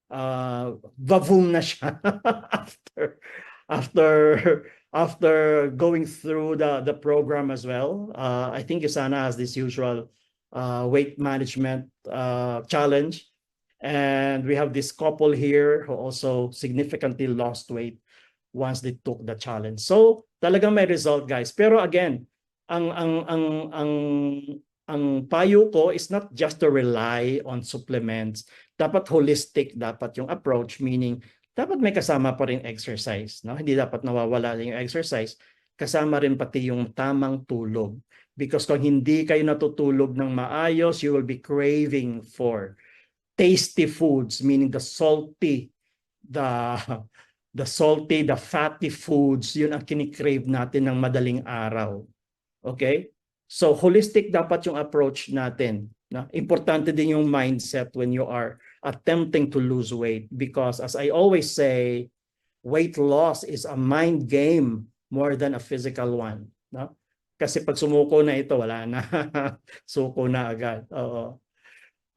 Vavoom na siya after going through the program as well. I think USANA has this usual weight management challenge. And we have this couple here who also significantly lost weight once they took the challenge. So talagang may result, guys. Pero again, ang payo ko is not just to rely on supplements. Dapat holistic dapat yung approach, meaning dapat may kasama pa rin exercise. No? Hindi dapat nawawala yung exercise. Kasama rin pati yung tamang tulog. Because kung hindi kayo natutulog ng maayos, you will be craving for tasty foods, meaning the salty, the fatty foods, yun ang kinikrave natin ng madaling araw. Okay? So holistic dapat yung approach natin. No? Importante din yung mindset when you are attempting to lose weight because as I always say, weight loss is a mind game more than a physical one. No? Kasi pag sumuko na ito, wala na. Suko na agad. Oo.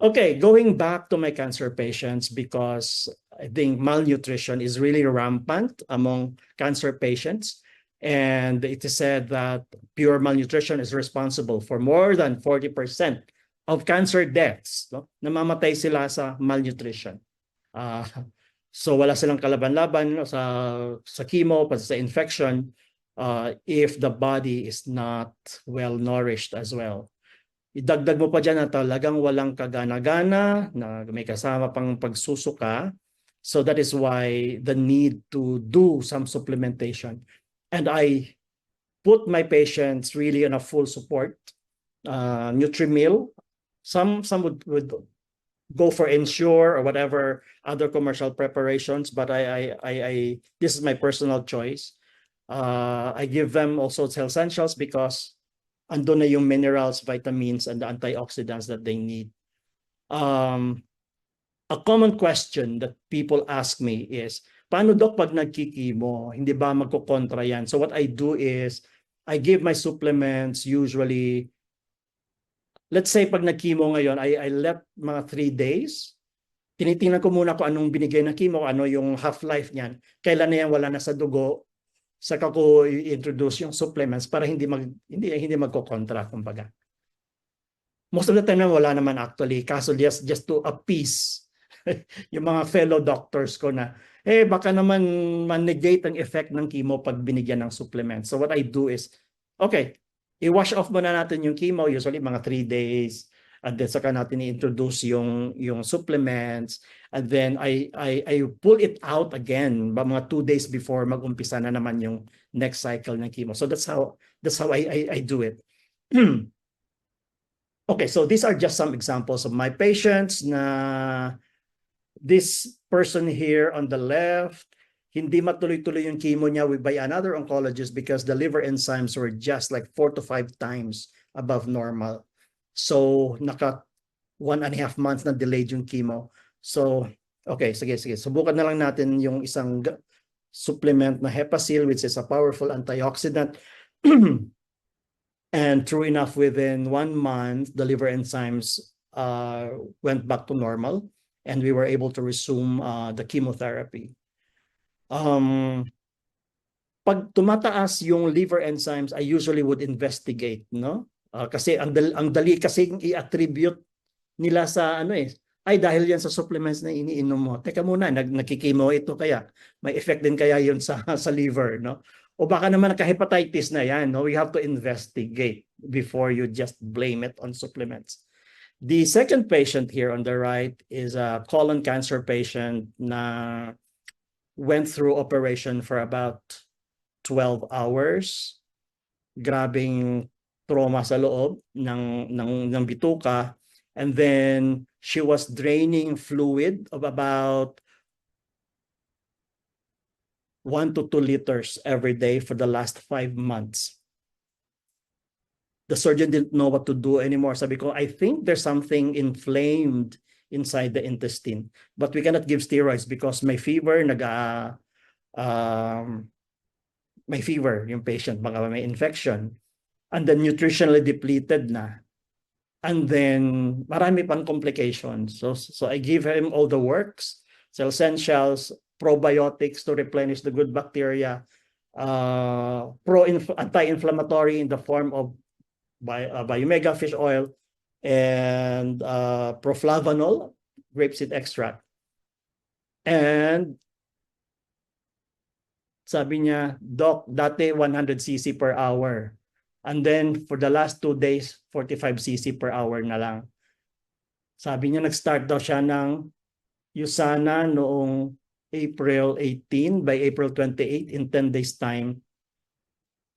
Okay, going back to my cancer patients because I think malnutrition is really rampant among cancer patients. And it is said that pure malnutrition is responsible for more than 40% of cancer deaths. No? Namamatay sila sa malnutrition. So wala silang kalaban-laban sa chemo, pati sa infection, if the body is not well nourished as well. Idagdag mo pa dyan na talagang walang kagana-gana, na may kasama pang pagsusuka. So that is why the need to do some supplementation. And I put my patients really on a full support. Nutrimil, some would go for Ensure or whatever other commercial preparations, but this is my personal choice. I give them also Health Essentials because ando na yung minerals, vitamins, and the antioxidants that they need. A common question that people ask me is, paano Doc pag nagkikimo? Hindi ba magkokontra yan? So what I do is, I give my supplements usually, let's say pag nagkimo ngayon, I left mga 3 days. Tinitingnan ko muna kung anong binigay na chemo, ano yung half-life niyan. Kailan na yan wala na sa dugo, saka ko i-introduce yung supplements para hindi magkokontra, kumbaga. Most of the time na wala naman actually, kaso just to appease yung mga fellow doctors ko na, baka naman man-negate ang effect ng chemo pag binigyan ng supplements. So what I do is, okay, i-wash off muna natin yung chemo, usually mga 3 days, and then saka natin i-introduce yung supplements, and then I pull it out again mga 2 days before mag-umpisa na naman yung next cycle ng chemo. So that's how I do it. Okay, so these are just some examples of my patients na this person here on the left, hindi matuloy-tuloy yung chemo niya by another oncologist because the liver enzymes were just like 4 to 5 times above normal. So, naka 1.5 months na delayed yung chemo. So, okay, sige. Subukan na lang natin yung isang supplement na Hepasil, which is a powerful antioxidant. And true enough, within 1 month, the liver enzymes went back to normal, and we were able to resume the chemotherapy. Pag tumataas yung liver enzymes, I usually would investigate, no? Kasi ang dali kasi i-attribute nila sa ay dahil yan sa supplements na iniinom mo. Teka muna, nagkikimo ito kaya may effect din kaya yun sa liver, no? O baka naman hepatitis na yan, no? We have to investigate before you just blame it on supplements. The second patient here on the right is a colon cancer patient na went through operation for about 12 hours. Grabing trauma sa loob ng bituka, and then she was draining fluid of about 1 to 2 liters every day for the last 5 months. The surgeon didn't know what to do anymore. Sabi ko, I think there's something inflamed inside the intestine, but we cannot give steroids because may fever, may fever yung patient, baka may infection, and then nutritionally depleted na. And then marami pang complications. So I give him all the works, cell essentials, probiotics to replenish the good bacteria, anti-inflammatory in the form of Biomega fish oil, and proflavanol, grapeseed extract. And sabi niya, Doc, dati 100 cc per hour. And then for the last 2 days, 45 cc per hour na lang. Sabi niya, nag-start daw siya ng USANA noong April 18. By April 28, in 10 days time,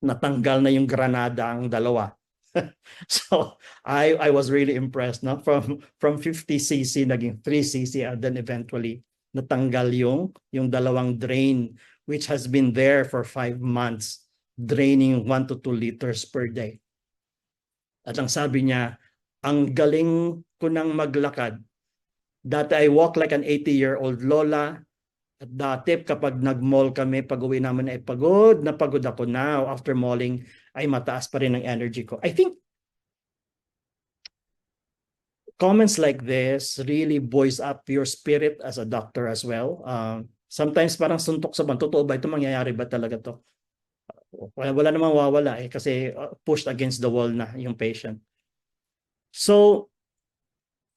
natanggal na yung Granada ang dalawa. So I was really impressed, no? From 50 cc naging 3 cc, and then eventually natanggal yung dalawang drain, which has been there for 5 months, draining 1 to 2 liters per day. At ang sabi niya, ang galing ko nang maglakad. Dati I walk like an 80-year-old lola. At dati kapag nag-mall kami, pag-uwi namin ay pagod na pagod ako. Now, after malling, ay mataas pa rin ang energy ko. I think comments like this really buoys up your spirit as a doctor as well. Sometimes parang suntok sa ban, totoo ba ito, mangyayari ba talaga to? Wala namang wawala kasi pushed against the wall na yung patient. So,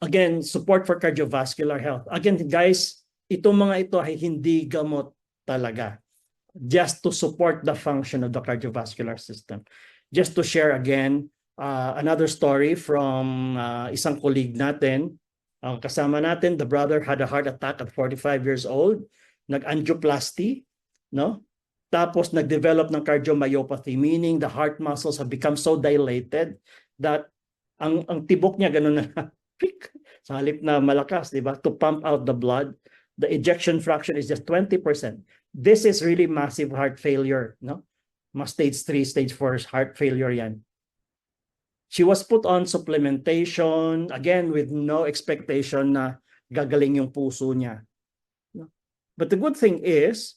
again, support for cardiovascular health. Again, guys, itong mga ito ay hindi gamot talaga. Just to support the function of the cardiovascular system. Just to share again, another story from isang colleague natin. Kasama natin, the brother had a heart attack at 45 years old. Nag-angioplasty, no? Tapos nag-develop ng cardiomyopathy, meaning the heart muscles have become so dilated that ang tibok niya ganun na sa halip na malakas, di ba? To pump out the blood, the ejection fraction is just 20%. This is really massive heart failure, no? Mas stage 3, stage 4 heart failure yan. She was put on supplementation, again, with no expectation na gagaling yung puso niya. But the good thing is,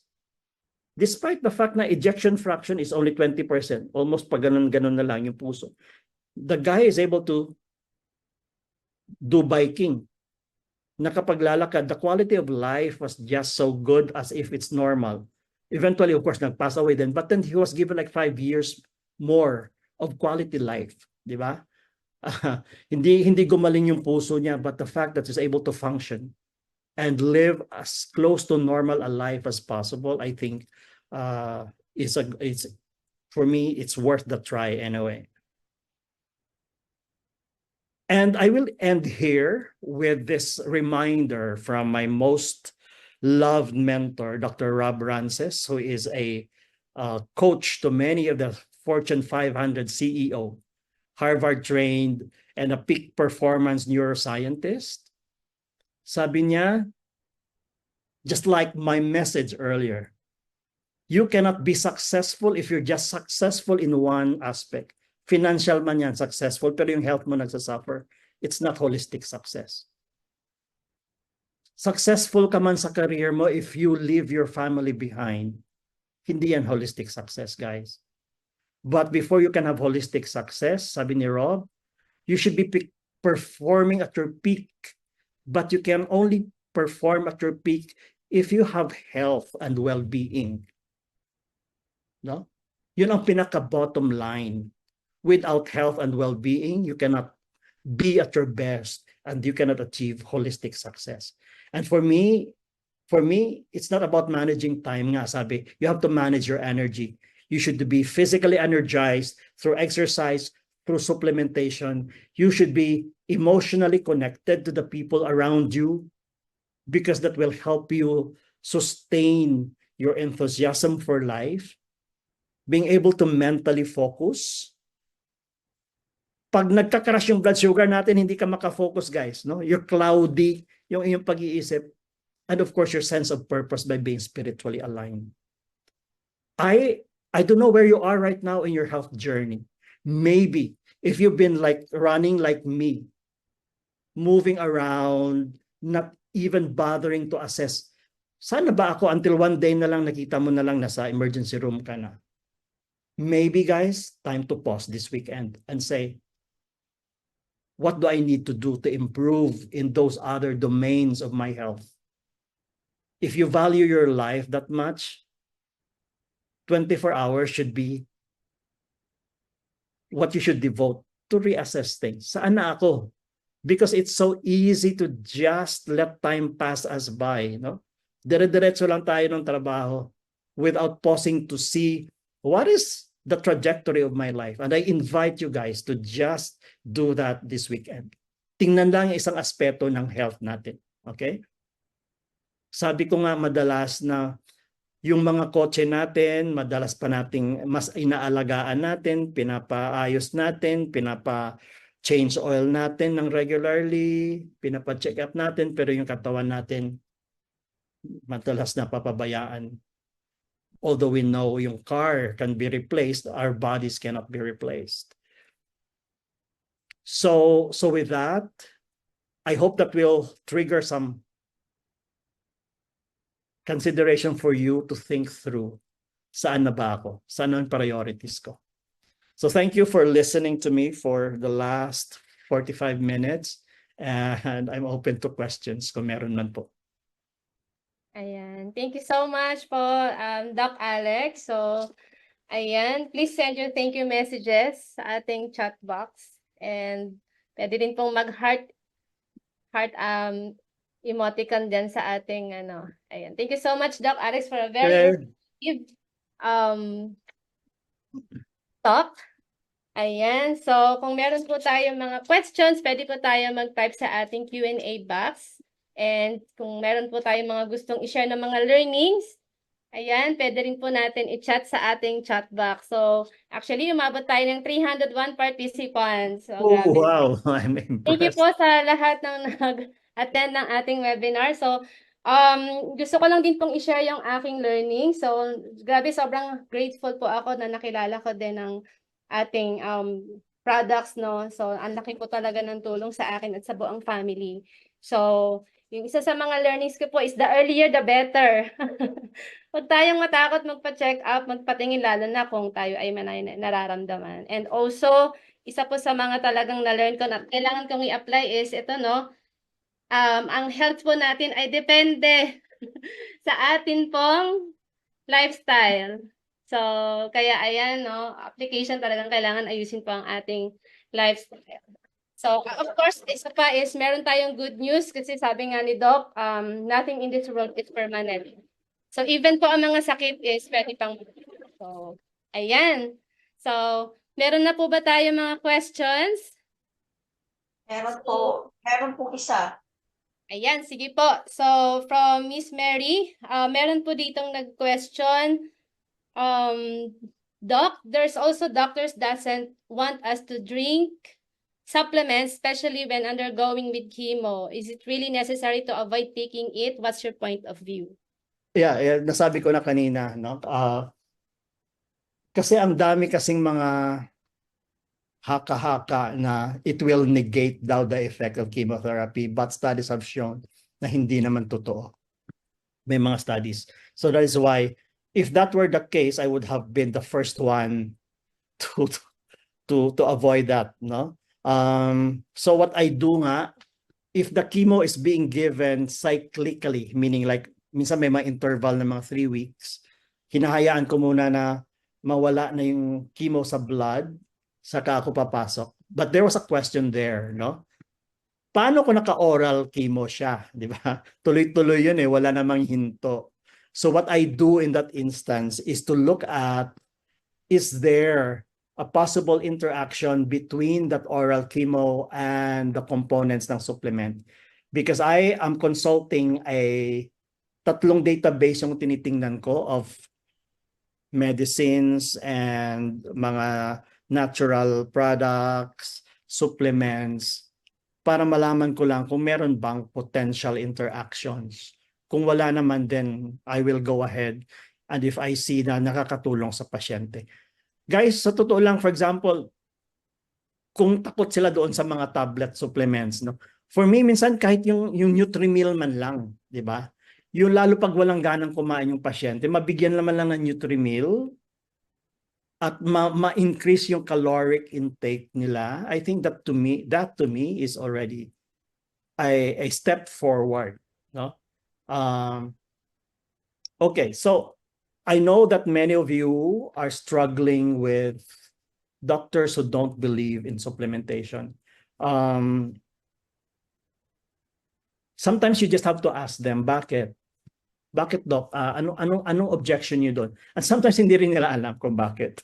despite the fact na ejection fraction is only 20%, almost pa ganun-ganun na lang yung puso, the guy is able to do biking. Nakapaglalakad, the quality of life was just so good as if it's normal. Eventually, of course, nag-pass away then, but then he was given like 5 years more of quality life, di ba? Hindi gumaling yung puso niya, but the fact that he's able to function and live as close to normal a life as possible, I think, it's for me, it's worth the try anyway. And I will end here with this reminder from my most loved mentor, Dr. Rob Rances, who is a coach to many of the Fortune 500 CEO, Harvard trained, and a peak performance neuroscientist. Sabi niya, just like my message earlier, you cannot be successful if you're just successful in one aspect. Financial man yan, successful, pero yung health mo nagsasuffer. It's not holistic success. Successful ka man sa career mo if you leave your family behind. Hindi yan holistic success, guys. But before you can have holistic success, sabi ni Rob, you should be performing at your peak. But you can only perform at your peak if you have health and well-being. No? Yun ang pinaka-bottom line. Without health and well-being, you cannot be at your best and you cannot achieve holistic success. And for me, it's not about managing time nga, sabi. You have to manage your energy. You should be physically energized through exercise, through supplementation. You should be emotionally connected to the people around you because that will help you sustain your enthusiasm for life. Being able to mentally focus. Pag nagka-crash yung blood sugar natin, hindi ka makafocus, guys. No? You're cloudy yung iyong pag-iisip. And of course, your sense of purpose by being spiritually aligned. I don't know where you are right now in your health journey. Maybe if you've been like running like me, moving around, not even bothering to assess, sana ba ako until one day na lang nakita mo na lang nasa emergency room ka na. Maybe, guys, time to pause this weekend and say, what do I need to do to improve in those other domains of my health? If you value your life that much, 24 hours should be what you should devote to reassess things. Saan na ako? Because it's so easy to just let time pass us by. No? Dire-diretso lang tayo ng trabaho without pausing to see what is the trajectory of my life. And I invite you guys to just do that this weekend. Tingnan lang isang aspeto ng health natin. Okay? Sabi ko nga madalas na yung mga kotse natin, madalas pa nating mas inaalagaan natin, pinapaayos natin, pinapa-change oil natin ng regularly, pinapa-check up natin, pero yung katawan natin madalas napapabayaan. Although we know yung car can be replaced, our bodies cannot be replaced. So with that, I hope that will trigger some consideration for you to think through. Saan na ba ako? Saan ang priorities ko? So thank you for listening to me for the last 45 minutes. And I'm open to questions kung meron man po. Ayan. Thank you so much po, Doc Alex. So, ayan. Please send your thank you messages sa ating chat box. And pwede din pong mag-heart emoticon din sa ating Ayan. Thank you so much, Doc Alex, for a very informative talk. Ayan. So, kung meron po tayong mga questions, pwede po tayo mag-type sa ating Q&A box. And kung meron po tayong mga gustong i-share ng mga learnings, ayan, pwede rin po natin i-chat sa ating chat box. So, actually, umabot tayo ng 301 participants. So, grabe. Wow, I'm impressed. Thank you po sa lahat ng nag-attend ng ating webinar. So, gusto ko lang din pong i-share yung aking learning. So, grabe, sobrang grateful po ako na nakilala ko din ng ating products, no? So, ang laki po talaga ng tulong sa akin at sa buong family. So, yung isa sa mga learnings ko po is the earlier the better. Huwag tayong matakot magpa-check up, magpatingin lalo na kung tayo ay may nararamdaman. And also, isa po sa mga talagang na-learn ko na kailangan kong i-apply is ito, no? Ang health po natin ay depende sa atin pong lifestyle. So, kaya ayan, no, application talagang kailangan ayusin po ang ating lifestyle. So, of course, isa pa is meron tayong good news kasi sabi nga ni Doc, nothing in this world is permanent. So, even po ang mga sakit is pwede pang. So, ayan. So, meron na po ba tayo mga questions? Meron po isa. Ayan, sige po. So, from Miss Mary, meron po ditong nag-question. Doc, there's also doctors doesn't want us to drink supplements, especially when undergoing with chemo. Is it really necessary to avoid taking it? What's your point of view? Yeah, nasabi ko na kanina, no? Kasi ang dami kasing mga haka-haka na it will negate daw the effect of chemotherapy, but studies have shown na hindi naman totoo. May mga studies. So that is why, if that were the case, I would have been the first one to avoid that, no? So what I do nga, if the chemo is being given cyclically, meaning like minsan may mga interval na mga 3 weeks, hinahayaan ko muna na mawala na yung chemo sa blood, saka ako papasok. But there was a question there, no? Paano kung naka-oral chemo siya, di ba? Tuloy-tuloy yun wala namang hinto. So what I do in that instance is to look at, is there a possible interaction between that oral chemo and the components ng supplement? Because I am consulting a 3 database yung tinitingnan ko of medicines and mga natural products, supplements, para malaman ko lang kung meron bang potential interactions. Kung wala naman, then I will go ahead and if I see na nakakatulong sa pasyente. Guys, sa totoo lang, for example, kung takot sila doon sa mga tablet supplements, no? For me, minsan kahit yung Nutrimil man lang, di ba? Yung lalo pag walang ganang kumain yung pasyente, mabigyan naman lang ng Nutrimil at ma-increase yung caloric intake nila. I think that to me is already a step forward, no? Okay, so I know that many of you are struggling with doctors who don't believe in supplementation. Sometimes you just have to ask them, bakit? Bakit, Doc? Anong objection niyo doon? And sometimes hindi rin nila alam kung bakit.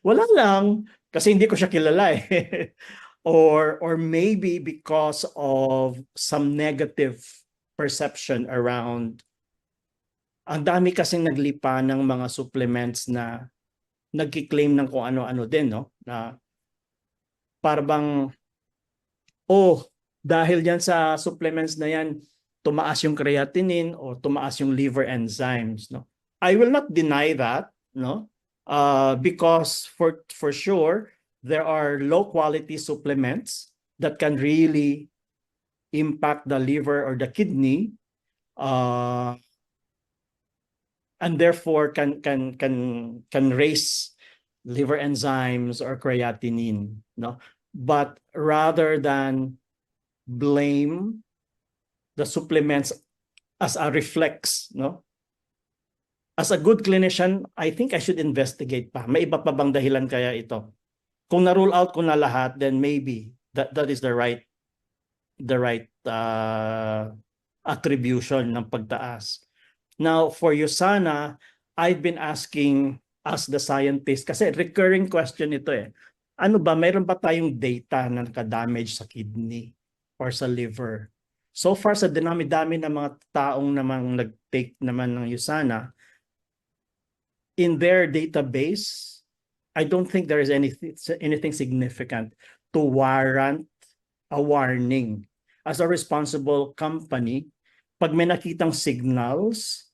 Wala lang, kasi hindi ko siya kilala or maybe because of some negative perception around. Ang dami kasing naglipa ng mga supplements na nagki-claim ng kung ano-ano din, no? Na parang, dahil yan sa supplements na yan, tumaas yung creatinine o tumaas yung liver enzymes, no? I will not deny that, no? Because for sure there are low quality supplements that can really impact the liver or the kidney, and therefore can raise liver enzymes or creatinine, no? But rather than blame the supplements as a reflex, no? As a good clinician, I think I should investigate pa. May iba pa bang dahilan kaya ito? Kung na-rule out ko na lahat, then maybe that is the right attribution ng pagtaas. Now, for USANA, I've been asking as the scientist, kasi recurring question ito Ano ba, mayroon ba tayong data na naka-damage sa kidney or sa liver? So far, sa dinami-dami ng mga taong namang nag-take naman ng USANA, in their database, I don't think there is anything significant to warrant a warning. As a responsible company, pag may nakitang signals,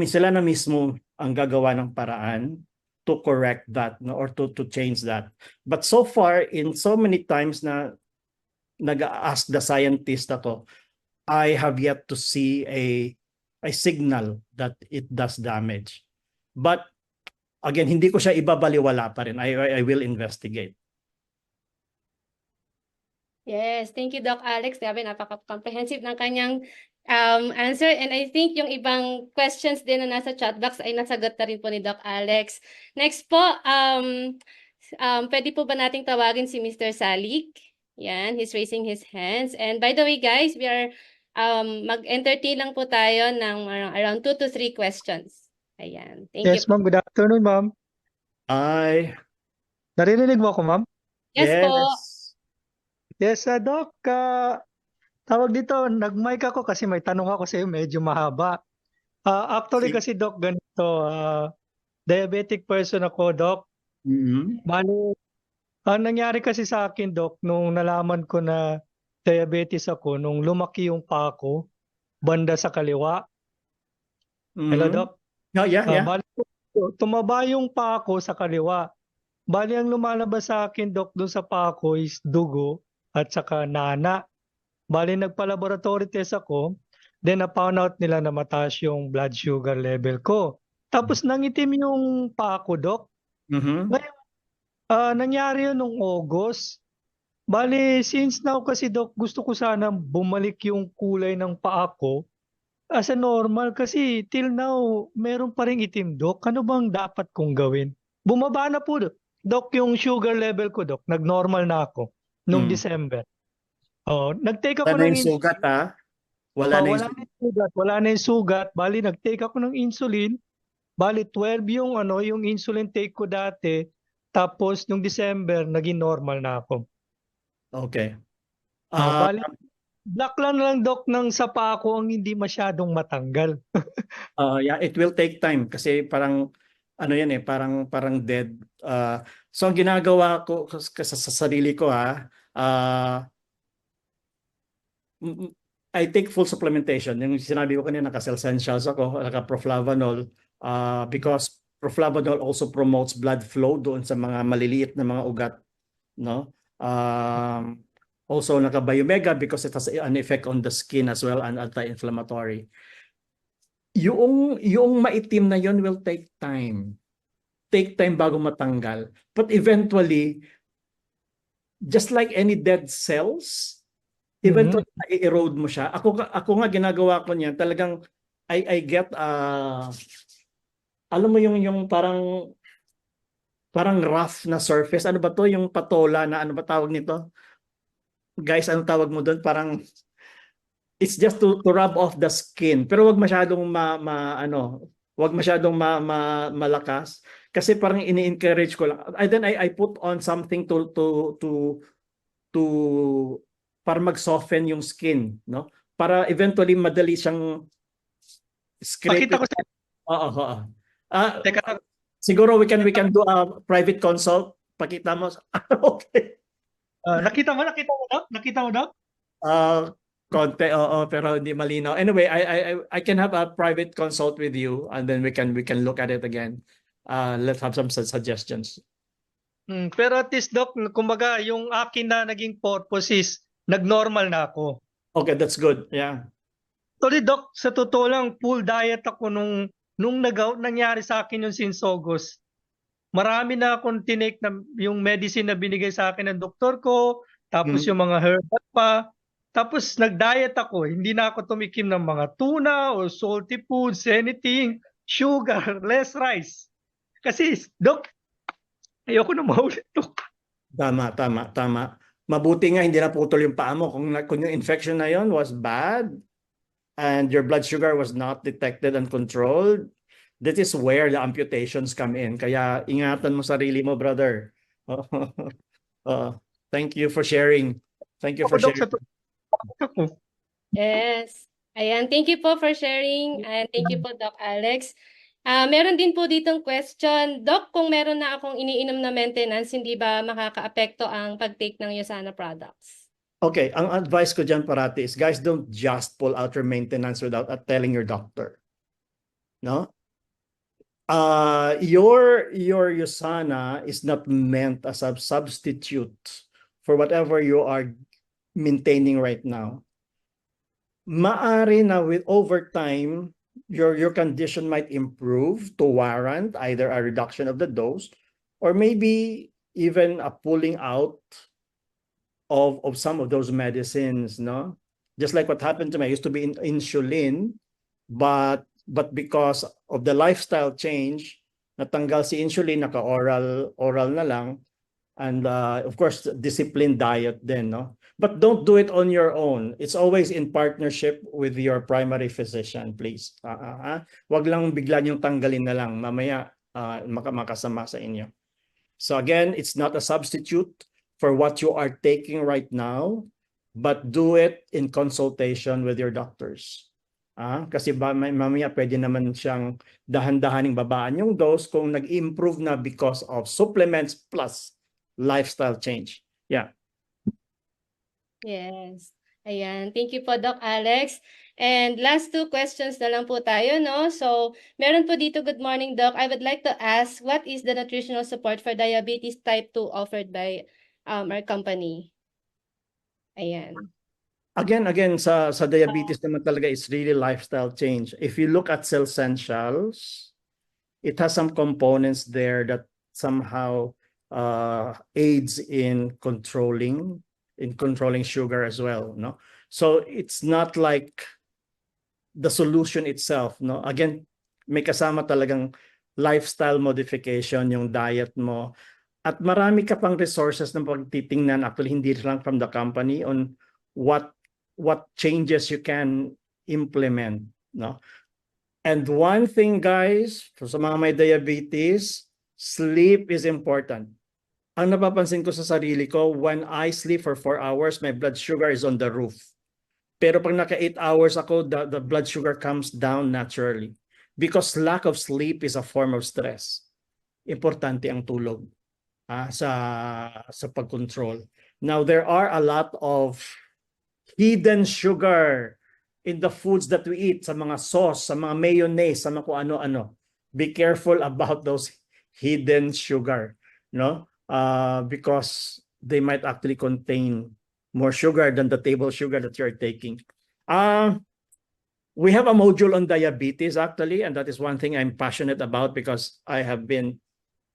sila na mismo ang gagawa ng paraan to correct that, no, or to change that. But so far, in so many times na nag-ask the scientist ako, I have yet to see a signal that it does damage. But again, hindi ko siya ibabaliwala pa rin. I will investigate. Yes, thank you, Doc Alex. Grabe, napaka-comprehensive ng kanyang answer. And I think yung ibang questions din na nasa chat box ay nasagot na rin po ni Doc Alex. Next po, pwede po ba nating tawagin si Mr. Salik? Yan, he's raising his hands. And by the way, guys, we are mag-entertain lang po tayo ng around 2 to 3 questions. Ayan, thank you. Yes, ma'am. Good afternoon, ma'am. Ay, Narinig mo ako, ma'am? Yes po. Yes, Doc. Tawag dito, nag-mic ako kasi may tanong ako sa iyo, medyo mahaba. Actually Sige. kasi, Doc, ganito. Diabetic person ako, Doc. Bali, ang nangyari kasi sa akin, Doc, nung nalaman ko na diabetes ako, nung lumaki yung paa ko, banda sa kaliwa. Hello, Doc? Oh, yeah. Bali, tumaba yung paa ko sa kaliwa. Bali, ang lumalabas sa akin, Doc, doon sa paa ko is dugo at saka nana. Bali, nagpa-laboratory test ako. Then, na-found out nila na mataas yung blood sugar level ko. Tapos, nangitim yung paa ko, Doc. Ngayon, nangyari yun nung August. Bali, since now kasi, Doc, gusto ko sana bumalik yung kulay ng paa ko as a normal kasi till now, meron pa rin itim, Doc. Ano bang dapat kong gawin? Bumaba na po, Doc, yung sugar level ko, Doc. Nag-normal na ako nung December. Nag-take ako Wala na ng yung sugat, ha? Wala na yung sugat. Wala na yung sugat. Bali, nag-take ako ng insulin. Bali, 12 yung insulin take ko dati. Tapos, nung December, naging normal na ako. Okay. Bali, black lang, Doc, ng sapa ko ang hindi masyadong matanggal. Yeah, it will take time kasi parang ano yan eh, parang dead. So ang ginagawa ko sa sarili ko I take full supplementation. Yung sinabi ko kanina, naka-Essentials ako, naka-Proflavanol, because Proflavanol also promotes blood flow doon sa mga maliliit na mga ugat, no? Also naka-Biomega because it has an effect on the skin as well and anti-inflammatory. Yung maitim na yon will take time. Take time bago matanggal. But eventually, just like any dead cells, eventually i-erode mo siya. Ako nga ginagawa ko niyan, talagang I get alam mo yung parang rough na surface. Ano ba to? Yung patola na ano ba tawag nito? Guys, ano tawag mo doon? Parang it's just to rub off the skin. Pero wag masyadong wag masyadong malakas kasi parang ini-encourage ko lang. And then I put on something to para mag-soften yung skin, no? Para eventually madali siyang scrape. Pakita ko sa Teka, siguro we can do a private consult. Pakita mo. Okay. nakita mo, Doc? Nakita mo, Doc? Konti, oo, pero hindi malinaw. Anyway, I can have a private consult with you and then we can look at it again. Let's have some suggestions. Pero at least, Doc, kumbaga, yung akin na naging purpose is nag-normal na ako. Okay, that's good. Yeah. Actually, Doc, sa totoo lang, full diet ako nung nangyari sa akin yung since August. Marami na akong tinake na yung medicine na binigay sa akin ng doktor ko, tapos yung mga herbal pa. Tapos nag-diet ako, hindi na ako tumikim ng mga tuna or salty foods, anything, sugar, less rice. Kasi, Doc, ayoko na maulit, Doc. Tama. Mabuti nga hindi naputol yung paa mo. Kung yung infection na yon was bad and your blood sugar was not detected and controlled, that is where the amputations come in. Kaya ingatan mo sarili mo, brother. Thank you for sharing. Thank you for sharing. Yes. Ayan, thank you po for sharing and thank you po, Doc Alex. Meron din po ditong question, Doc, kung meron na akong iniinom na maintenance, hindi ba makaka-apekto ang pag-take ng Yosana products? Okay, ang advice ko dyan parati is, guys, don't just pull out your maintenance without telling your doctor. No? Your USANA is not meant as a substitute for whatever you are maintaining right now. Maari na with over time, your condition might improve to warrant either a reduction of the dose or maybe even a pulling out of some of those medicines, no? Just like what happened to me, I used to be in insulin, but because of the lifestyle change, natanggal si insulin, oral na lang, and of course, disciplined diet then, no? But don't do it on your own. It's always in partnership with your primary physician, please. Wag lang bigla niyong tanggalin na lang, mamaya makasama sa inyo. So again, it's not a substitute for what you are taking right now, but do it in consultation with your doctors. Kasi mamaya pwede naman siyang dahan-dahaning babaan yung dose kung nag-improve na because of supplements plus lifestyle change. Yeah. Yes. Ayan. Thank you po, Doc Alex. And last two questions na lang po tayo, no? So, meron po dito, good morning, Doc. I would like to ask, what is the nutritional support for diabetes type 2 offered by our company? Ayan. Again, sa diabetes naman talaga is really lifestyle change. If you look at Cellsentials, it has some components there that somehow aids in controlling sugar as well, no? So it's not like the solution itself, no? Again, may kasama talagang lifestyle modification yung diet mo. At marami ka pang resources na pagtitingnan, actually hindi lang from the company, on what changes you can implement, no? And one thing, guys, for sa mga may diabetes, sleep is important. Ang napapansin ko sa sarili ko, when I sleep for 4 hours, my blood sugar is on the roof. Pero pag naka 8 hours ako, the blood sugar comes down naturally. Because lack of sleep is a form of stress. Importante ang tulog sa pag-control. Now, there are a lot of hidden sugar in the foods that we eat, sa mga sauce, sa mga mayonnaise, sa mga kung ano-ano. Be careful about those hidden sugar, no? Because they might actually contain more sugar than the table sugar that you're taking. We have a module on diabetes, actually, and that is one thing I'm passionate about because I have been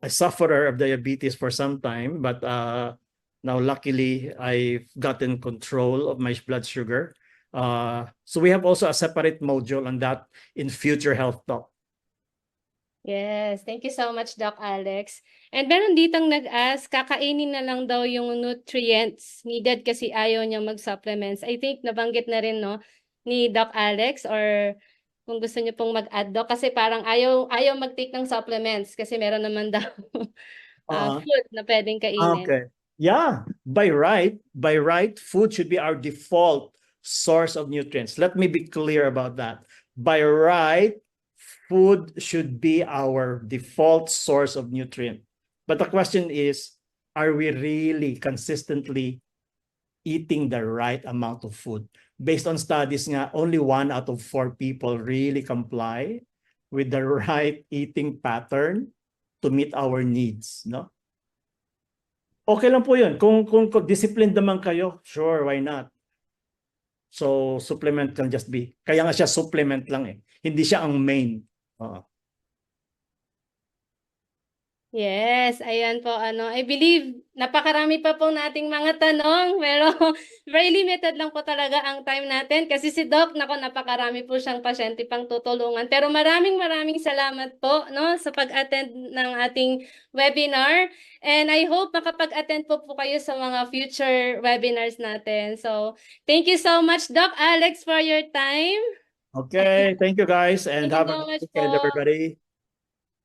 a sufferer of diabetes for some time, but now luckily I've gotten control of my blood sugar. So we have also a separate module on that in future health talk. Yes, thank you so much, Doc Alex. And meron ditong nag-ask, kakainin na lang daw yung nutrients needed kasi ayaw niya mag-supplements. I think nabanggit na rin, no, ni Doc Alex, or kung gusto niyo pong mag-add, Doc, kasi parang ayaw mag-take ng supplements kasi meron naman daw food na pwedeng kainin. Okay. Yeah, by right, food should be our default source of nutrients. Let me be clear about that. By right, food should be our default source of nutrient. But the question is, are we really consistently eating the right amount of food? Based on studies nga, only 1 out of 4 people really comply with the right eating pattern to meet our needs, no? Okay lang po yun. Kung disciplined naman kayo, sure, why not? So, supplement can just be. Kaya nga siya supplement lang eh. Hindi siya ang main. Yes, ayan po, I believe napakarami pa pong nating mga tanong, pero very limited lang po talaga ang time natin kasi si Doc, nako, napakarami po siyang pasyente pang tutulungan. Pero maraming salamat po, no, sa pag-attend ng ating webinar, and I hope makapag-attend po kayo sa mga future webinars natin. So, thank you so much, Doc Alex, for your time. Okay, thank you guys, and Thank you have so a much good weekend, po. everybody.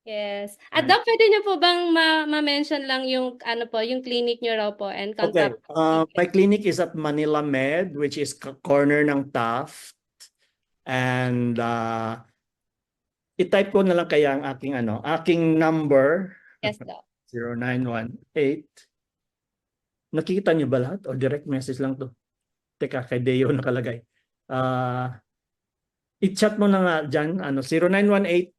Yes. At Doc, pwede niyo po bang ma-mention lang yung yung clinic niyo raw po and Okay, contact? my clinic is at Manila Med, which is corner ng Taft. And i-type ko na lang kaya ang aking number. Yes, Doc. 0918. Nakikita niyo ba lahat o direct message lang to? Teka, kay Deo nakalagay. I-chat mo na nga dyan, 0918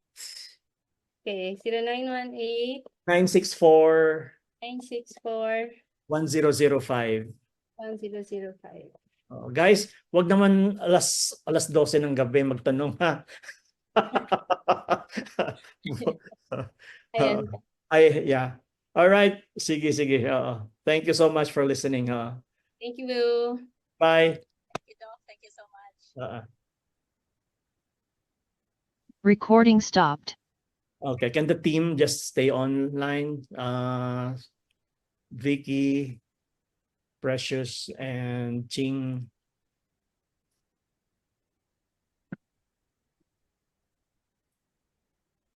Okay, 0918 964 964 1005. 1005. Oh, guys, wag naman alas 12 ng gabi magtanong ha. Ayan. Yeah. All right. Sige, sige. Thank you so much for listening. Thank you. Bye. Thank you, Doc. Thank you so much. Recording stopped. Okay, can the team just stay online? Vicky, Precious, and Ching.